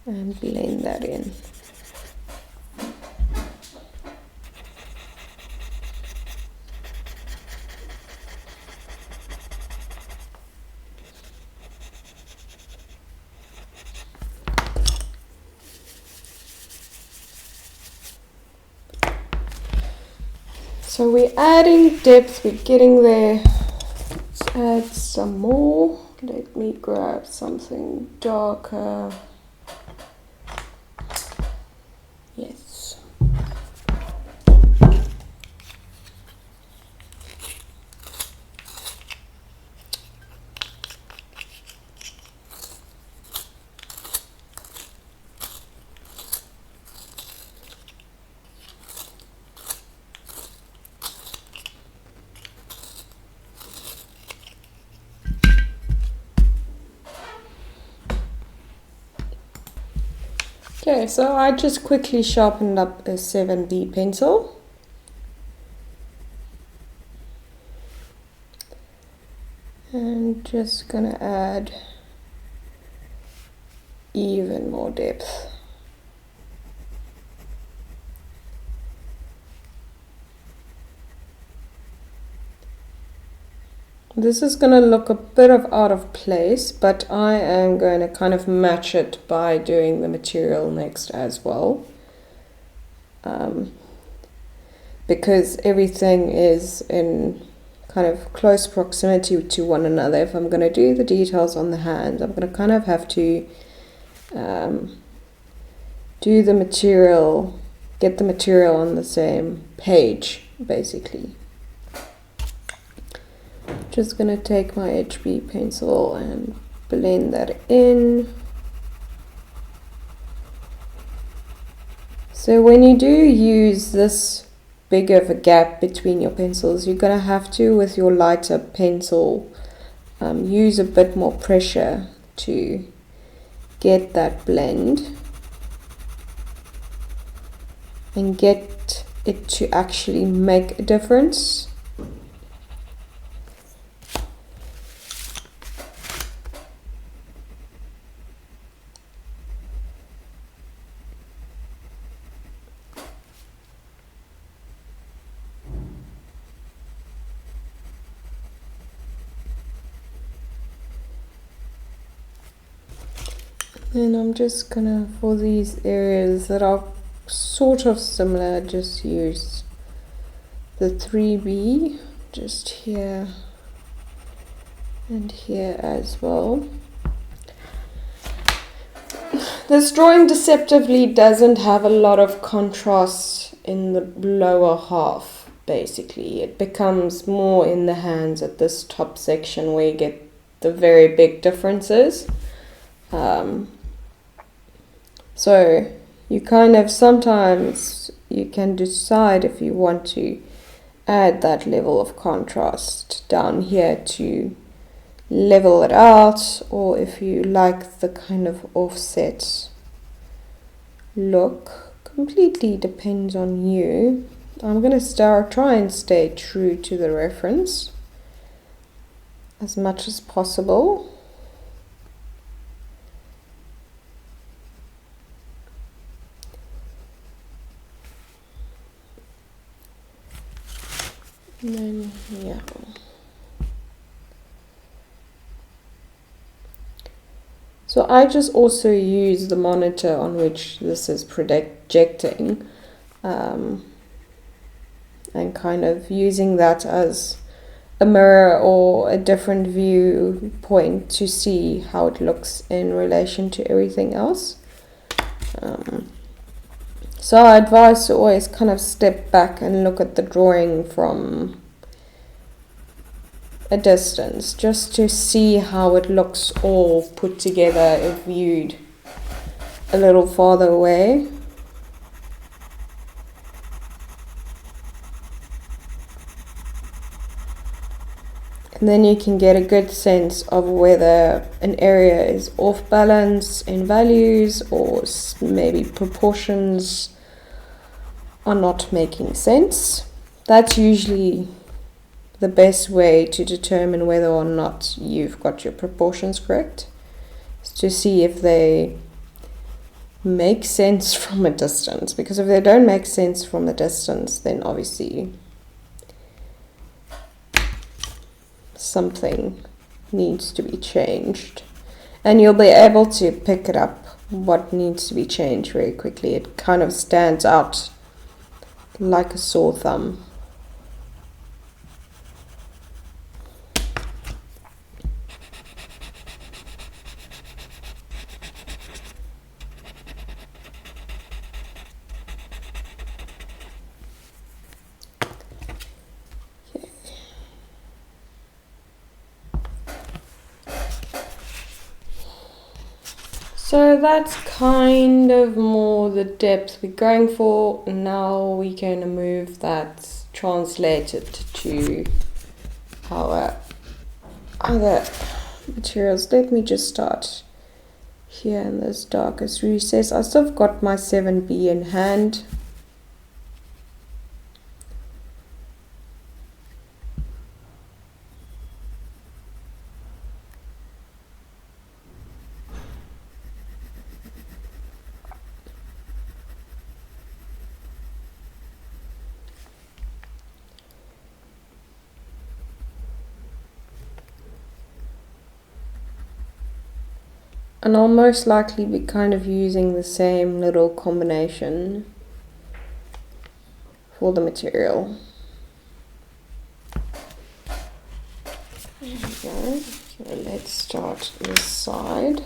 and blend that in. So we're adding depth, we're getting there. Let's add some more. Let me grab something darker. Yes. Okay, so I just quickly sharpened up a 7B pencil. And just gonna add even more depth. This is going to look a bit out of place, but I am going to kind of match it by doing the material next as well. because everything is in kind of close proximity to one another. If I'm going to do the details on the hand, I'm going to kind of have to do the material, get the material on the same page, basically. Just going to take my HB pencil and blend that in. So when you do use this big of a gap between your pencils, you're going to have to, with your lighter pencil, use a bit more pressure to get that blend and get it to actually make a difference. And I'm just gonna, for these areas that are sort of similar, just use the 3B just here and here as well. This drawing deceptively doesn't have a lot of contrast in the lower half, basically. It becomes more in the hands at this top section where you get the very big differences. So you kind of, sometimes you can decide if you want to add that level of contrast down here to level it out, or if you like the kind of offset look. Completely depends on you. I'm going to try and stay true to the reference as much as possible. And then, yeah. So I just also use the monitor on which this is projecting, and kind of using that as a mirror or a different viewpoint to see how it looks in relation to everything else. So I advise to always kind of step back and look at the drawing from a distance, just to see how it looks all put together if viewed a little farther away. And then you can get a good sense of whether an area is off balance in values, or maybe proportions are not making sense. That's usually the best way to determine whether or not you've got your proportions correct, is to see if they make sense from a distance. Because if they don't make sense from a distance, then obviously something needs to be changed, and you'll be able to pick it up what needs to be changed very quickly. It kind of stands out like a sore thumb. So that's kind of more the depth we're going for. Now we're going to move that translated to our other materials. Let me just start here in this darkest recess. I've still got my 7B in hand. And I'll most likely be kind of using the same little combination for the material. There we go. So let's start this side.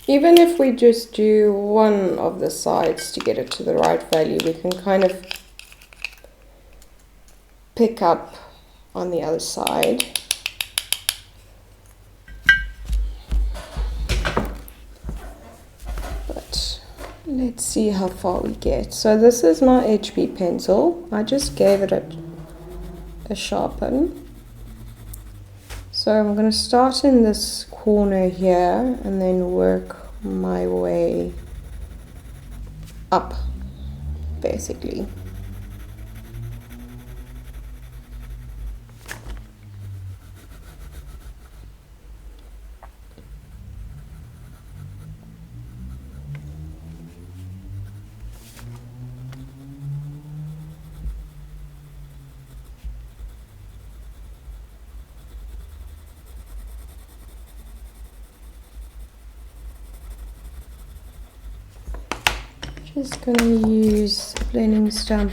Even if we just do one of the sides to get it to the right value, we can kind of pick up on the other side. But let's see how far we get. So this is my HB pencil. I just gave it a sharpen. So I'm going to start in this corner here and then work my way up, basically. Just going to use the blending stump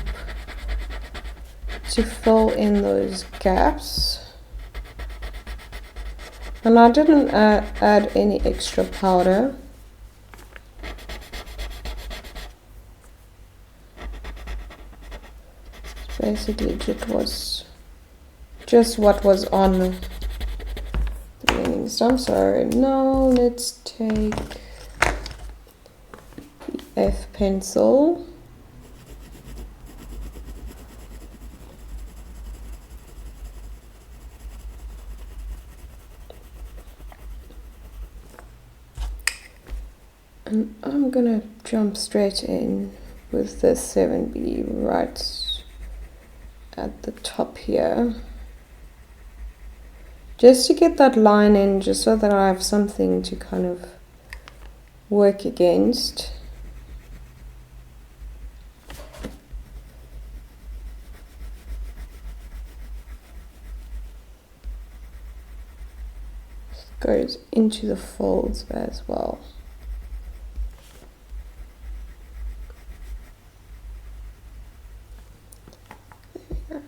to fill in those gaps. And I didn't add any extra powder. Basically it was just what was on the blending stump. So now let's take F pencil and I'm gonna jump straight in with this 7B right at the top here, just to get that line in, just so that I have something to kind of work against. Goes into the folds as well. There we go.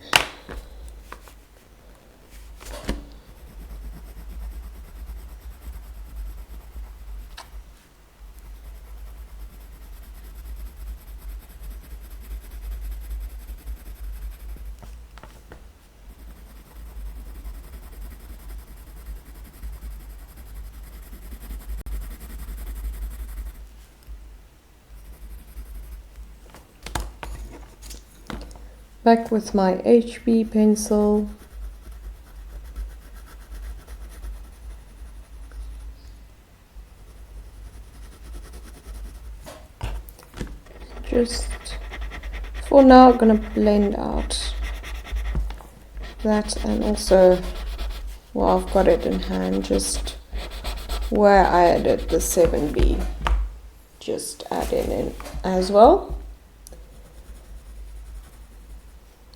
Back with my HB pencil. Just for now I'm gonna blend out that, and also, well, I've got it in hand, just where I added the 7B, just add in as well.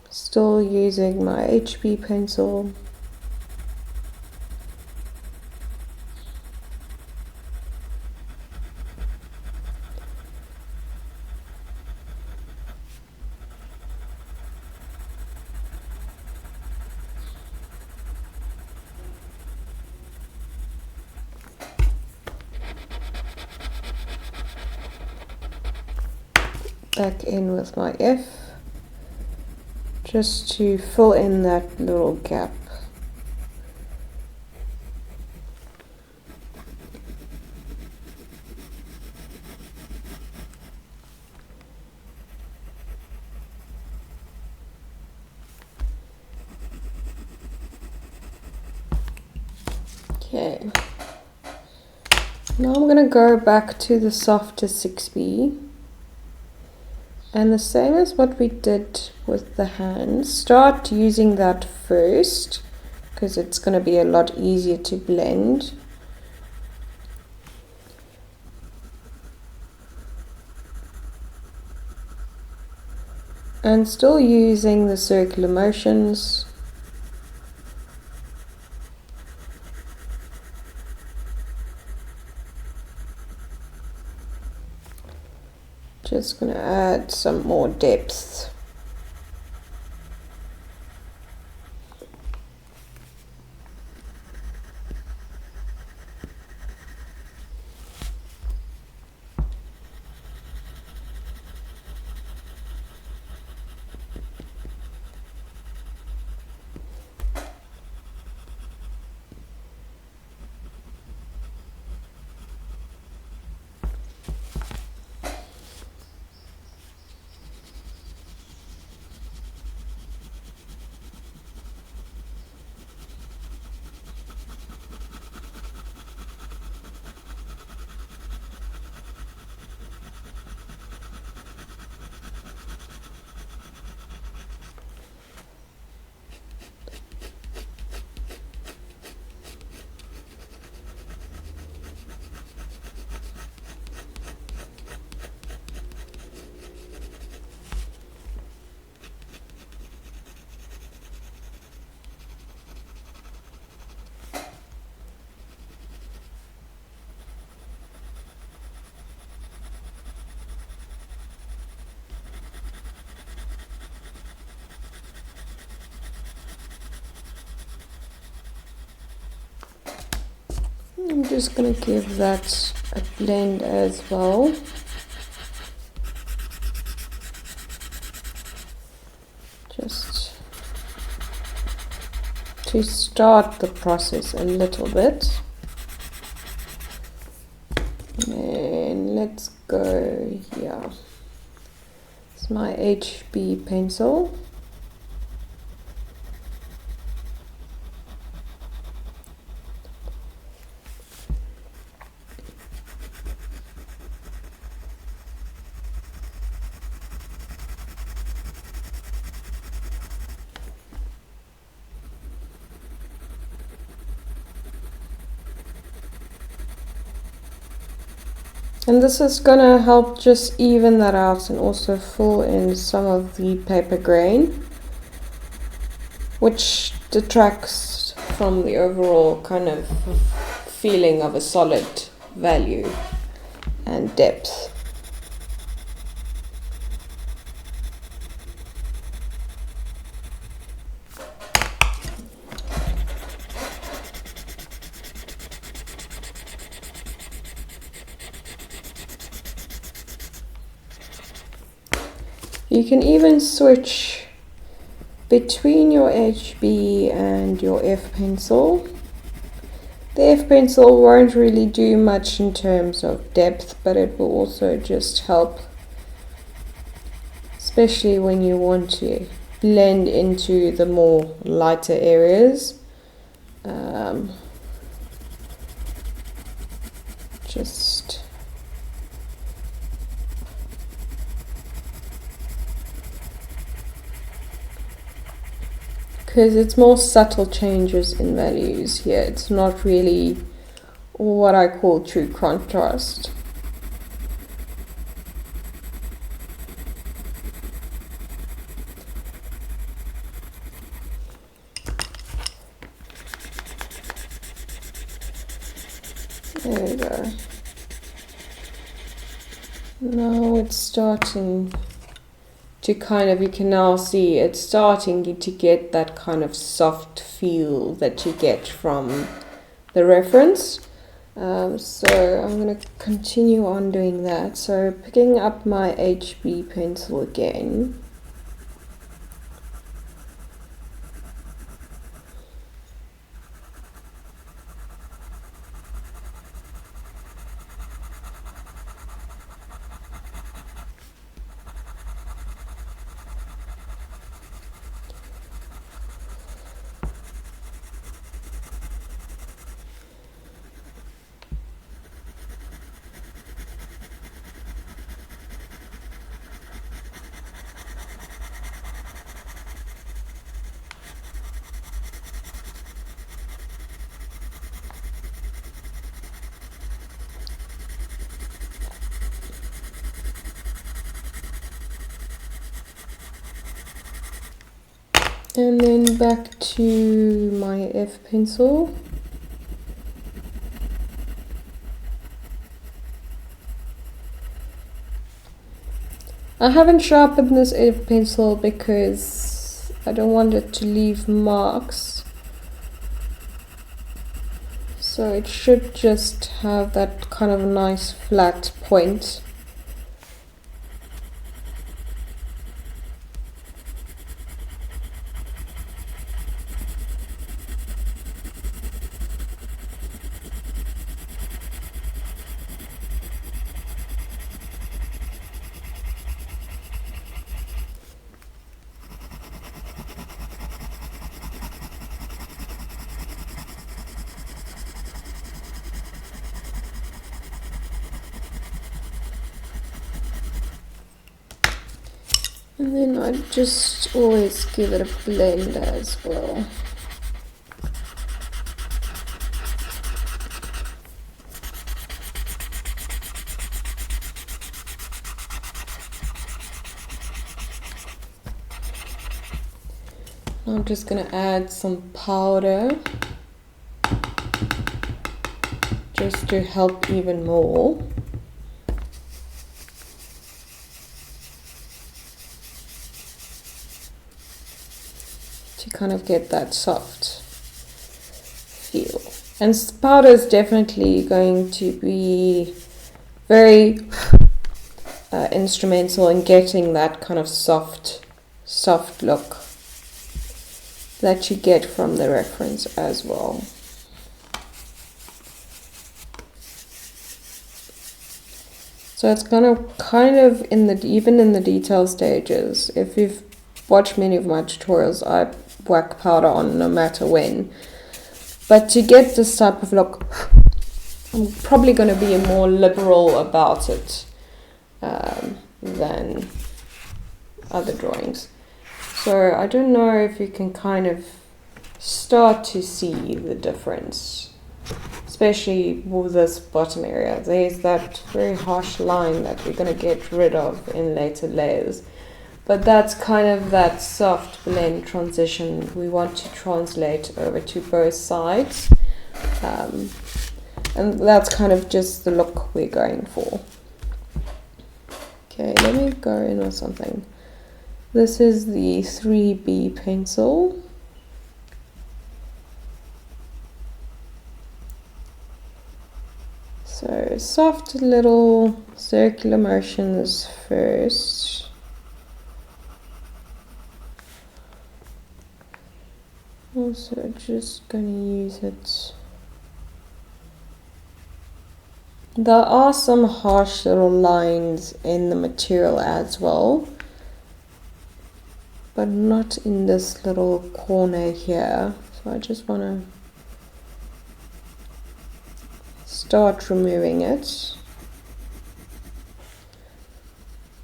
Still using my HB pencil. Back in with my F, just to fill in that little gap. Okay, now I'm going to go back to the softer 6B. And the same as what we did with the hands, start using that first, because it's going to be a lot easier to blend. And still using the circular motions. Just going to add some more depth. I'm just going to give that a blend as well. Just to start the process a little bit. And let's go here. It's my HB pencil. And this is going to help just even that out and also fill in some of the paper grain, which detracts from the overall kind of feeling of a solid value and depth. You can even switch between your HB and your F pencil. The F pencil won't really do much in terms of depth, but it will also just help, especially when you want to blend into the more lighter areas. Just because it's more subtle changes in values here. It's not really what I call true contrast. There we go. Now it's starting to kind of, you can now see it's starting to get that kind of soft feel that you get from the reference. So I'm going to continue on doing that. So picking up my HB pencil again. And then back to my F pencil. I haven't sharpened this F pencil because I don't want it to leave marks. So it should just have that kind of nice flat point. And then I just always give it a blend as well. I'm just going to add some powder just to help even more. To kind of get that soft feel. And powder is definitely going to be very instrumental in getting that kind of soft look that you get from the reference as well. So it's gonna kind of even in the detail stages, if you've watched many of my tutorials, I whack powder on no matter when. But to get this type of look, I'm probably going to be more liberal about it than other drawings. So I don't know if you can kind of start to see the difference, especially with this bottom area. There's that very harsh line that we're going to get rid of in later layers. But that's kind of that soft blend transition we want to translate over to both sides. And that's kind of just the look we're going for. Okay, let me go in with something. This is the 3B pencil. So soft little circular motions first. Also just going to use it. There are some harsh little lines in the material as well, but not in this little corner here. So I just want to start removing it.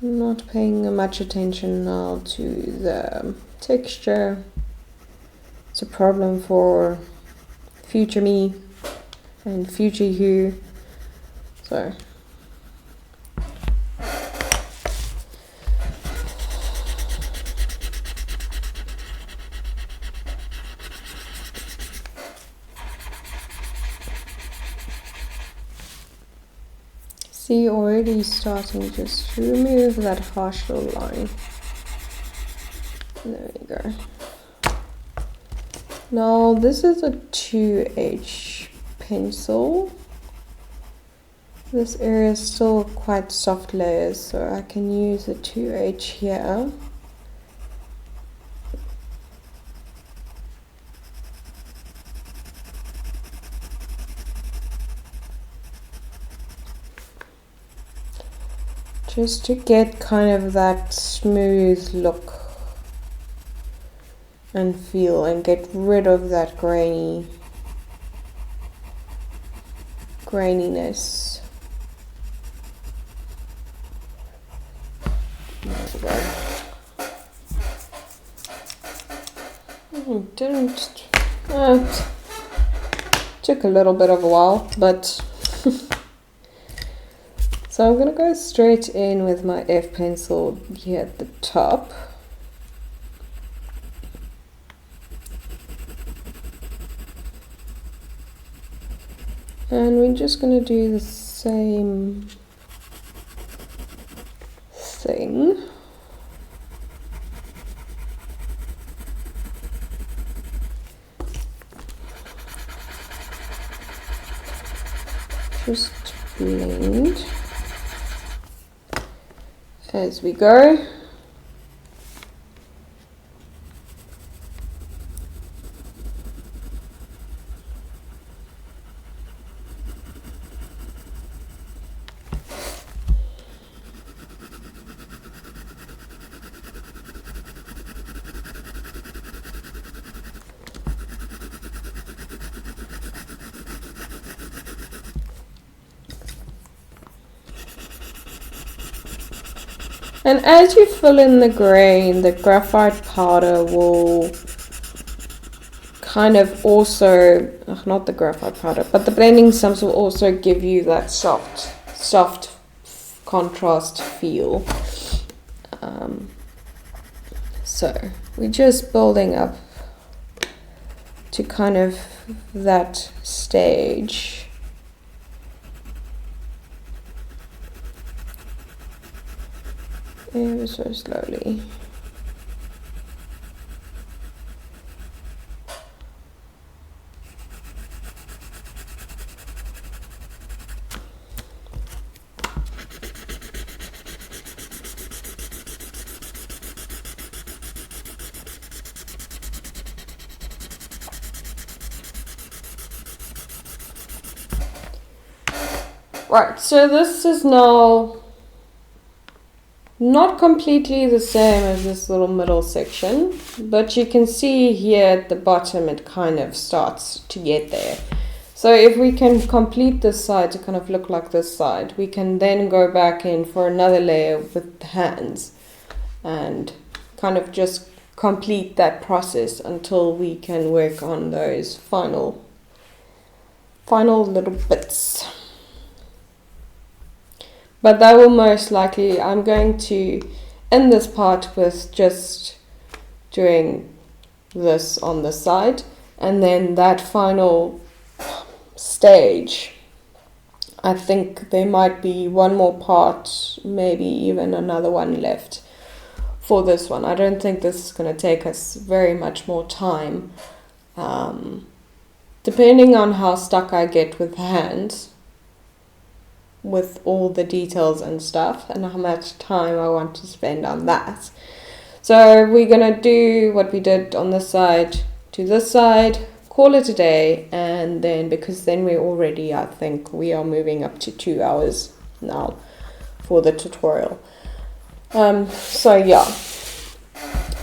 I'm not paying much attention now to the texture. It's a problem for future me and future you. So see, already starting just to remove that harsh little line. There we go. Now this is a 2H pencil. This area is still quite soft layers, so I can use a 2H here. Just to get kind of that smooth look and feel, and get rid of that graininess. There we go. It took a little bit of a while, but so I'm gonna go straight in with my F pencil here at the top. And we're just going to do the same thing. Just blend as we go. And as you fill in the grain, the graphite powder will kind of also, not the graphite powder, but the blending stumps will also give you that soft contrast feel. So we're just building up to kind of that stage. Ever so slowly. Right, so this is now not completely the same as this little middle section, but you can see here at the bottom it kind of starts to get there. So if we can complete this side to kind of look like this side, we can then go back in for another layer with the hands and kind of just complete that process until we can work on those final little bits. But that will most likely, I'm going to end this part with just doing this on the side, and then that final stage, I think there might be one more part, maybe even another one left for this one. I don't think this is going to take us very much more time, depending on how stuck I get with hands, with all the details and stuff, and how much time I want to spend on that. So we're gonna do what we did on this side to this side, call it a day, and then, because then we're already, I think we are moving up to 2 hours now for the tutorial. So yeah,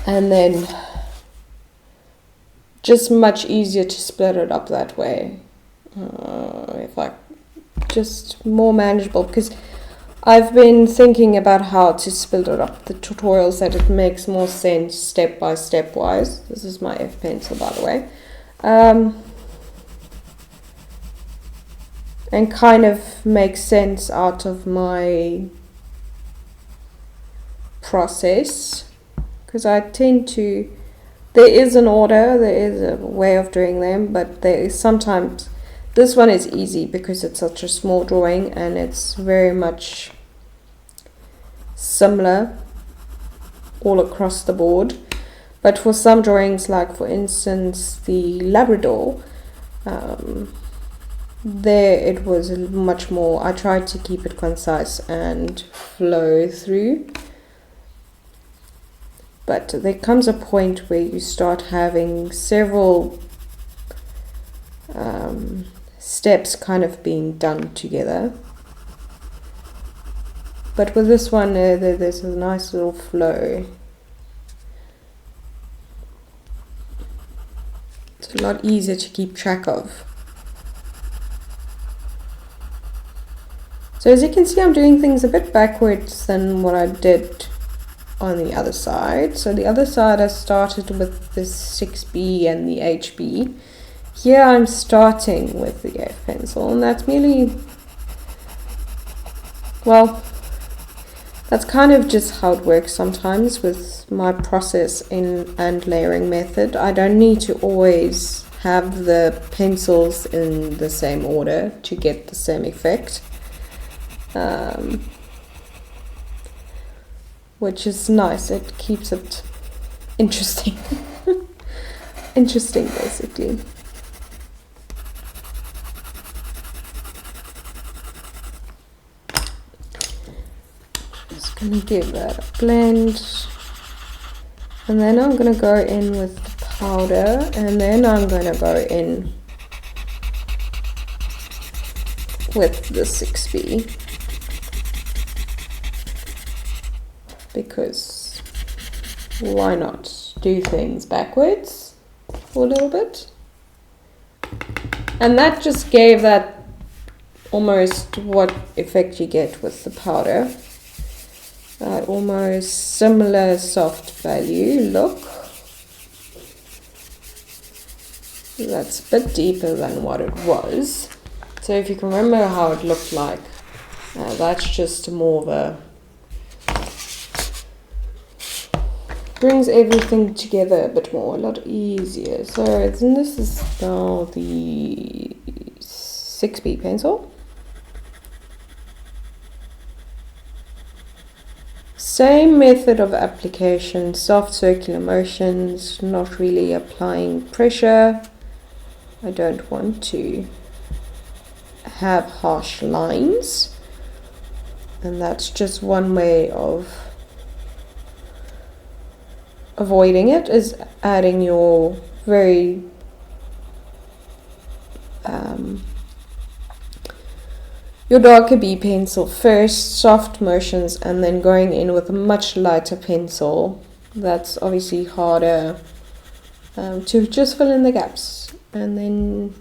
and then just much easier to split it up that way. If I just more manageable, because I've been thinking about how to split it up the tutorials that it makes more sense step by step wise. This is my F pencil, by the way, and kind of make sense out of my process, because I tend to, there is an order, there is a way of doing them, but there is sometimes. This one is easy because it's such a small drawing and it's very much similar all across the board. But for some drawings, like for instance the Labrador, there it was much more, I tried to keep it concise and flow through. But there comes a point where you start having several steps kind of being done together. But with this one, there's a nice little flow. It's a lot easier to keep track of. So as you can see, I'm doing things a bit backwards than what I did on the other side. So the other side I started with the 6B and the HB. Here I'm starting with the F pencil, and that's merely, well, that's kind of just how it works sometimes with my process and layering method. I don't need to always have the pencils in the same order to get the same effect, which is nice. It keeps it interesting. Interesting, basically. Just gonna give that a blend, and then I'm gonna go in with the powder, and then I'm gonna go in with the 6B, because why not do things backwards for a little bit. And that just gave that almost what effect you get with the powder. Almost similar soft value look. That's a bit deeper than what it was. So if you can remember how it looked like, that's just more of a, brings everything together a bit more, a lot easier. So this is now the 6B pencil. Same method of application, soft circular motions, not really applying pressure. I don't want to have harsh lines, and that's just one way of avoiding it, is adding your very your darker B pencil first, soft motions, and then going in with a much lighter pencil. That's obviously harder to just fill in the gaps. And then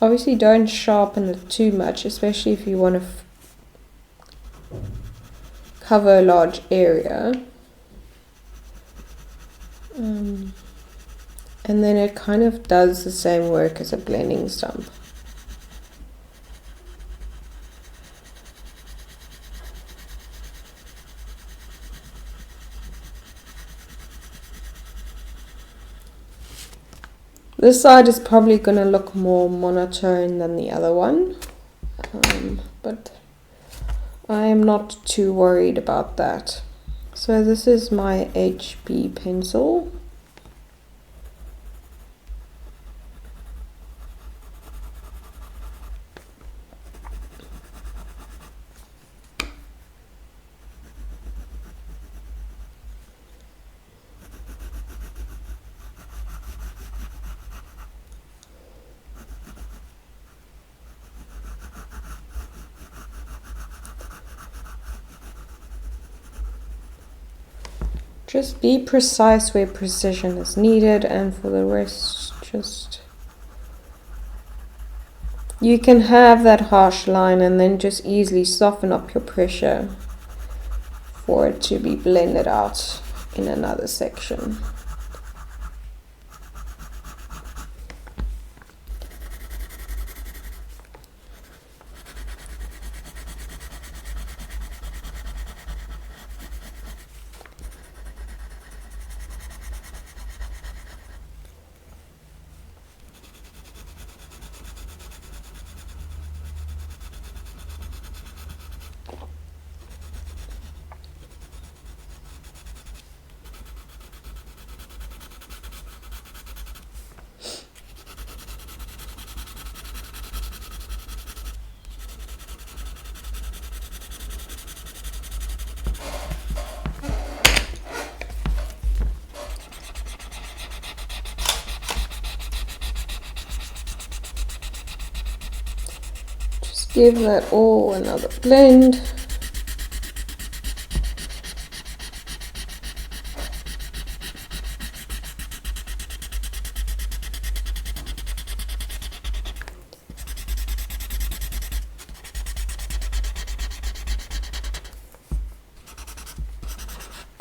obviously don't sharpen it too much, especially if you want to cover a large area. And then it kind of does the same work as a blending stump. This side is probably going to look more monotone than the other one, but I am not too worried about that. So this is my HB pencil. Just be precise where precision is needed, and for the rest, just you can have that harsh line and then just easily soften up your pressure for it to be blended out in another section. Give that all another blend.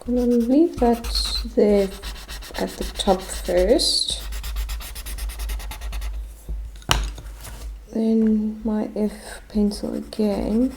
I'm going to leave that there at the top first. Then my F pencil again.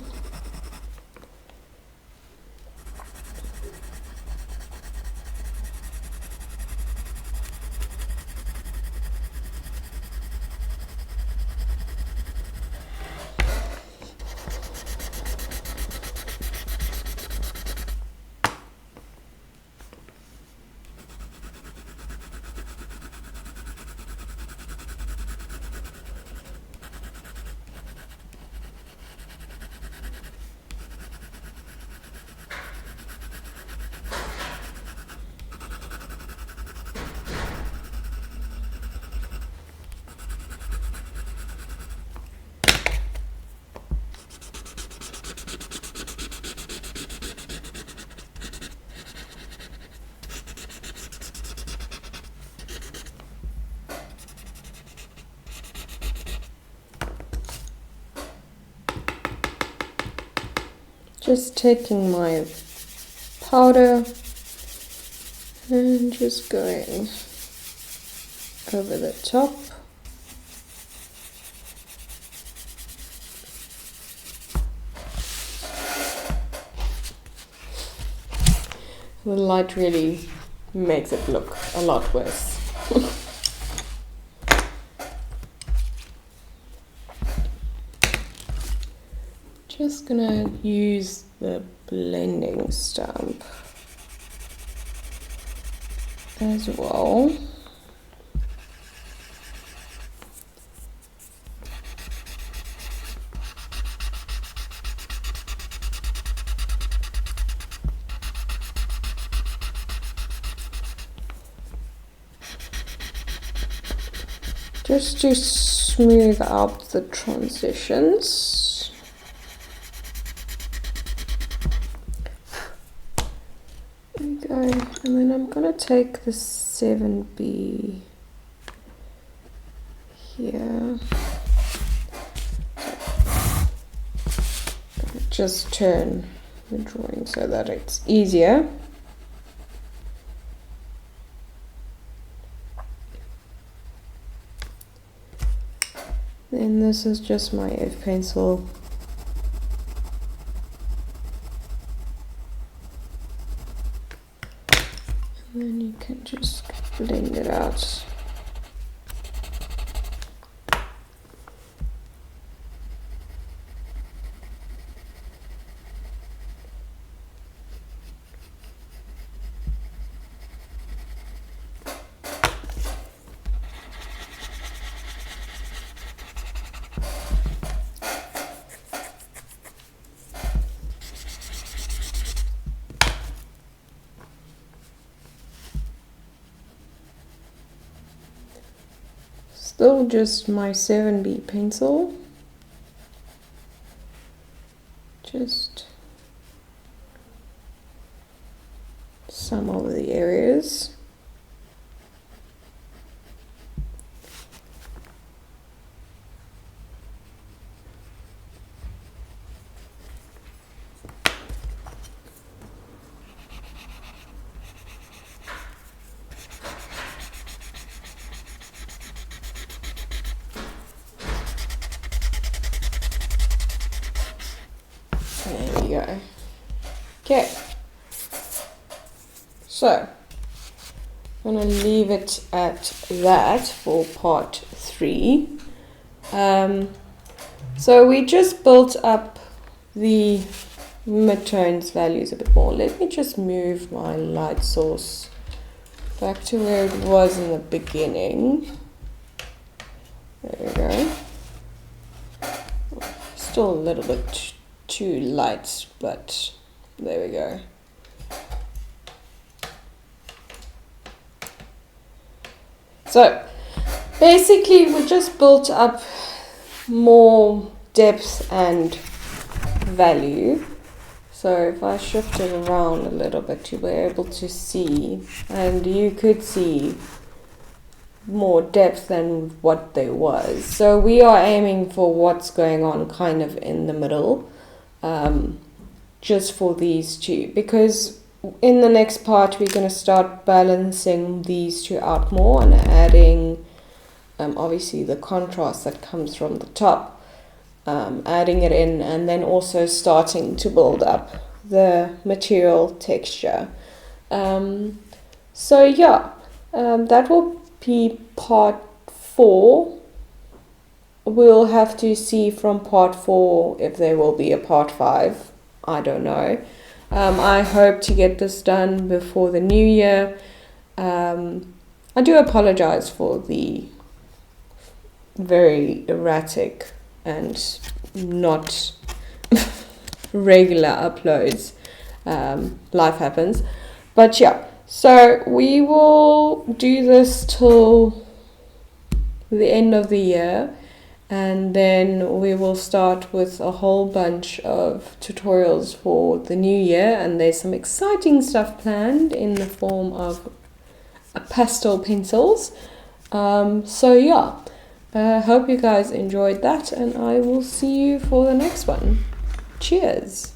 just taking my powder and just going over the top. The light really makes it look a lot worse. Just gonna use the blending stamp as well. Just to smooth out the transitions. There we go. And then I'm going to take the 7B here. Just turn the drawing so that it's easier. And this is just my F pencil. And then you can just blend it out. Still just my 7B pencil, just some of the areas. There we go. Okay, so I'm going to leave it at that for part 3. So we just built up the midtones values a bit more. Let me just move my light source back to where it was in the beginning. There we go. Still a little bit too light, but there we go. So basically we just built up more depth and value. So if I shift it around a little bit, you'll be able to see, and you could see more depth than what there was. So we are aiming for what's going on kind of in the middle, just for these two, because in the next part we're going to start balancing these two out more and adding obviously the contrast that comes from the top, adding it in, and then also starting to build up the material texture. So yeah, that will be part 4. We'll have to see from part 4 if there will be a part 5. I don't know. I hope to get this done before the new year. I do apologize for the very erratic and not regular uploads. Life happens. But yeah, so we will do this till the end of the year, and then we will start with a whole bunch of tutorials for the new year, and there's some exciting stuff planned in the form of pastel pencils. So yeah, hope you guys enjoyed that, and I will see you for the next one. Cheers!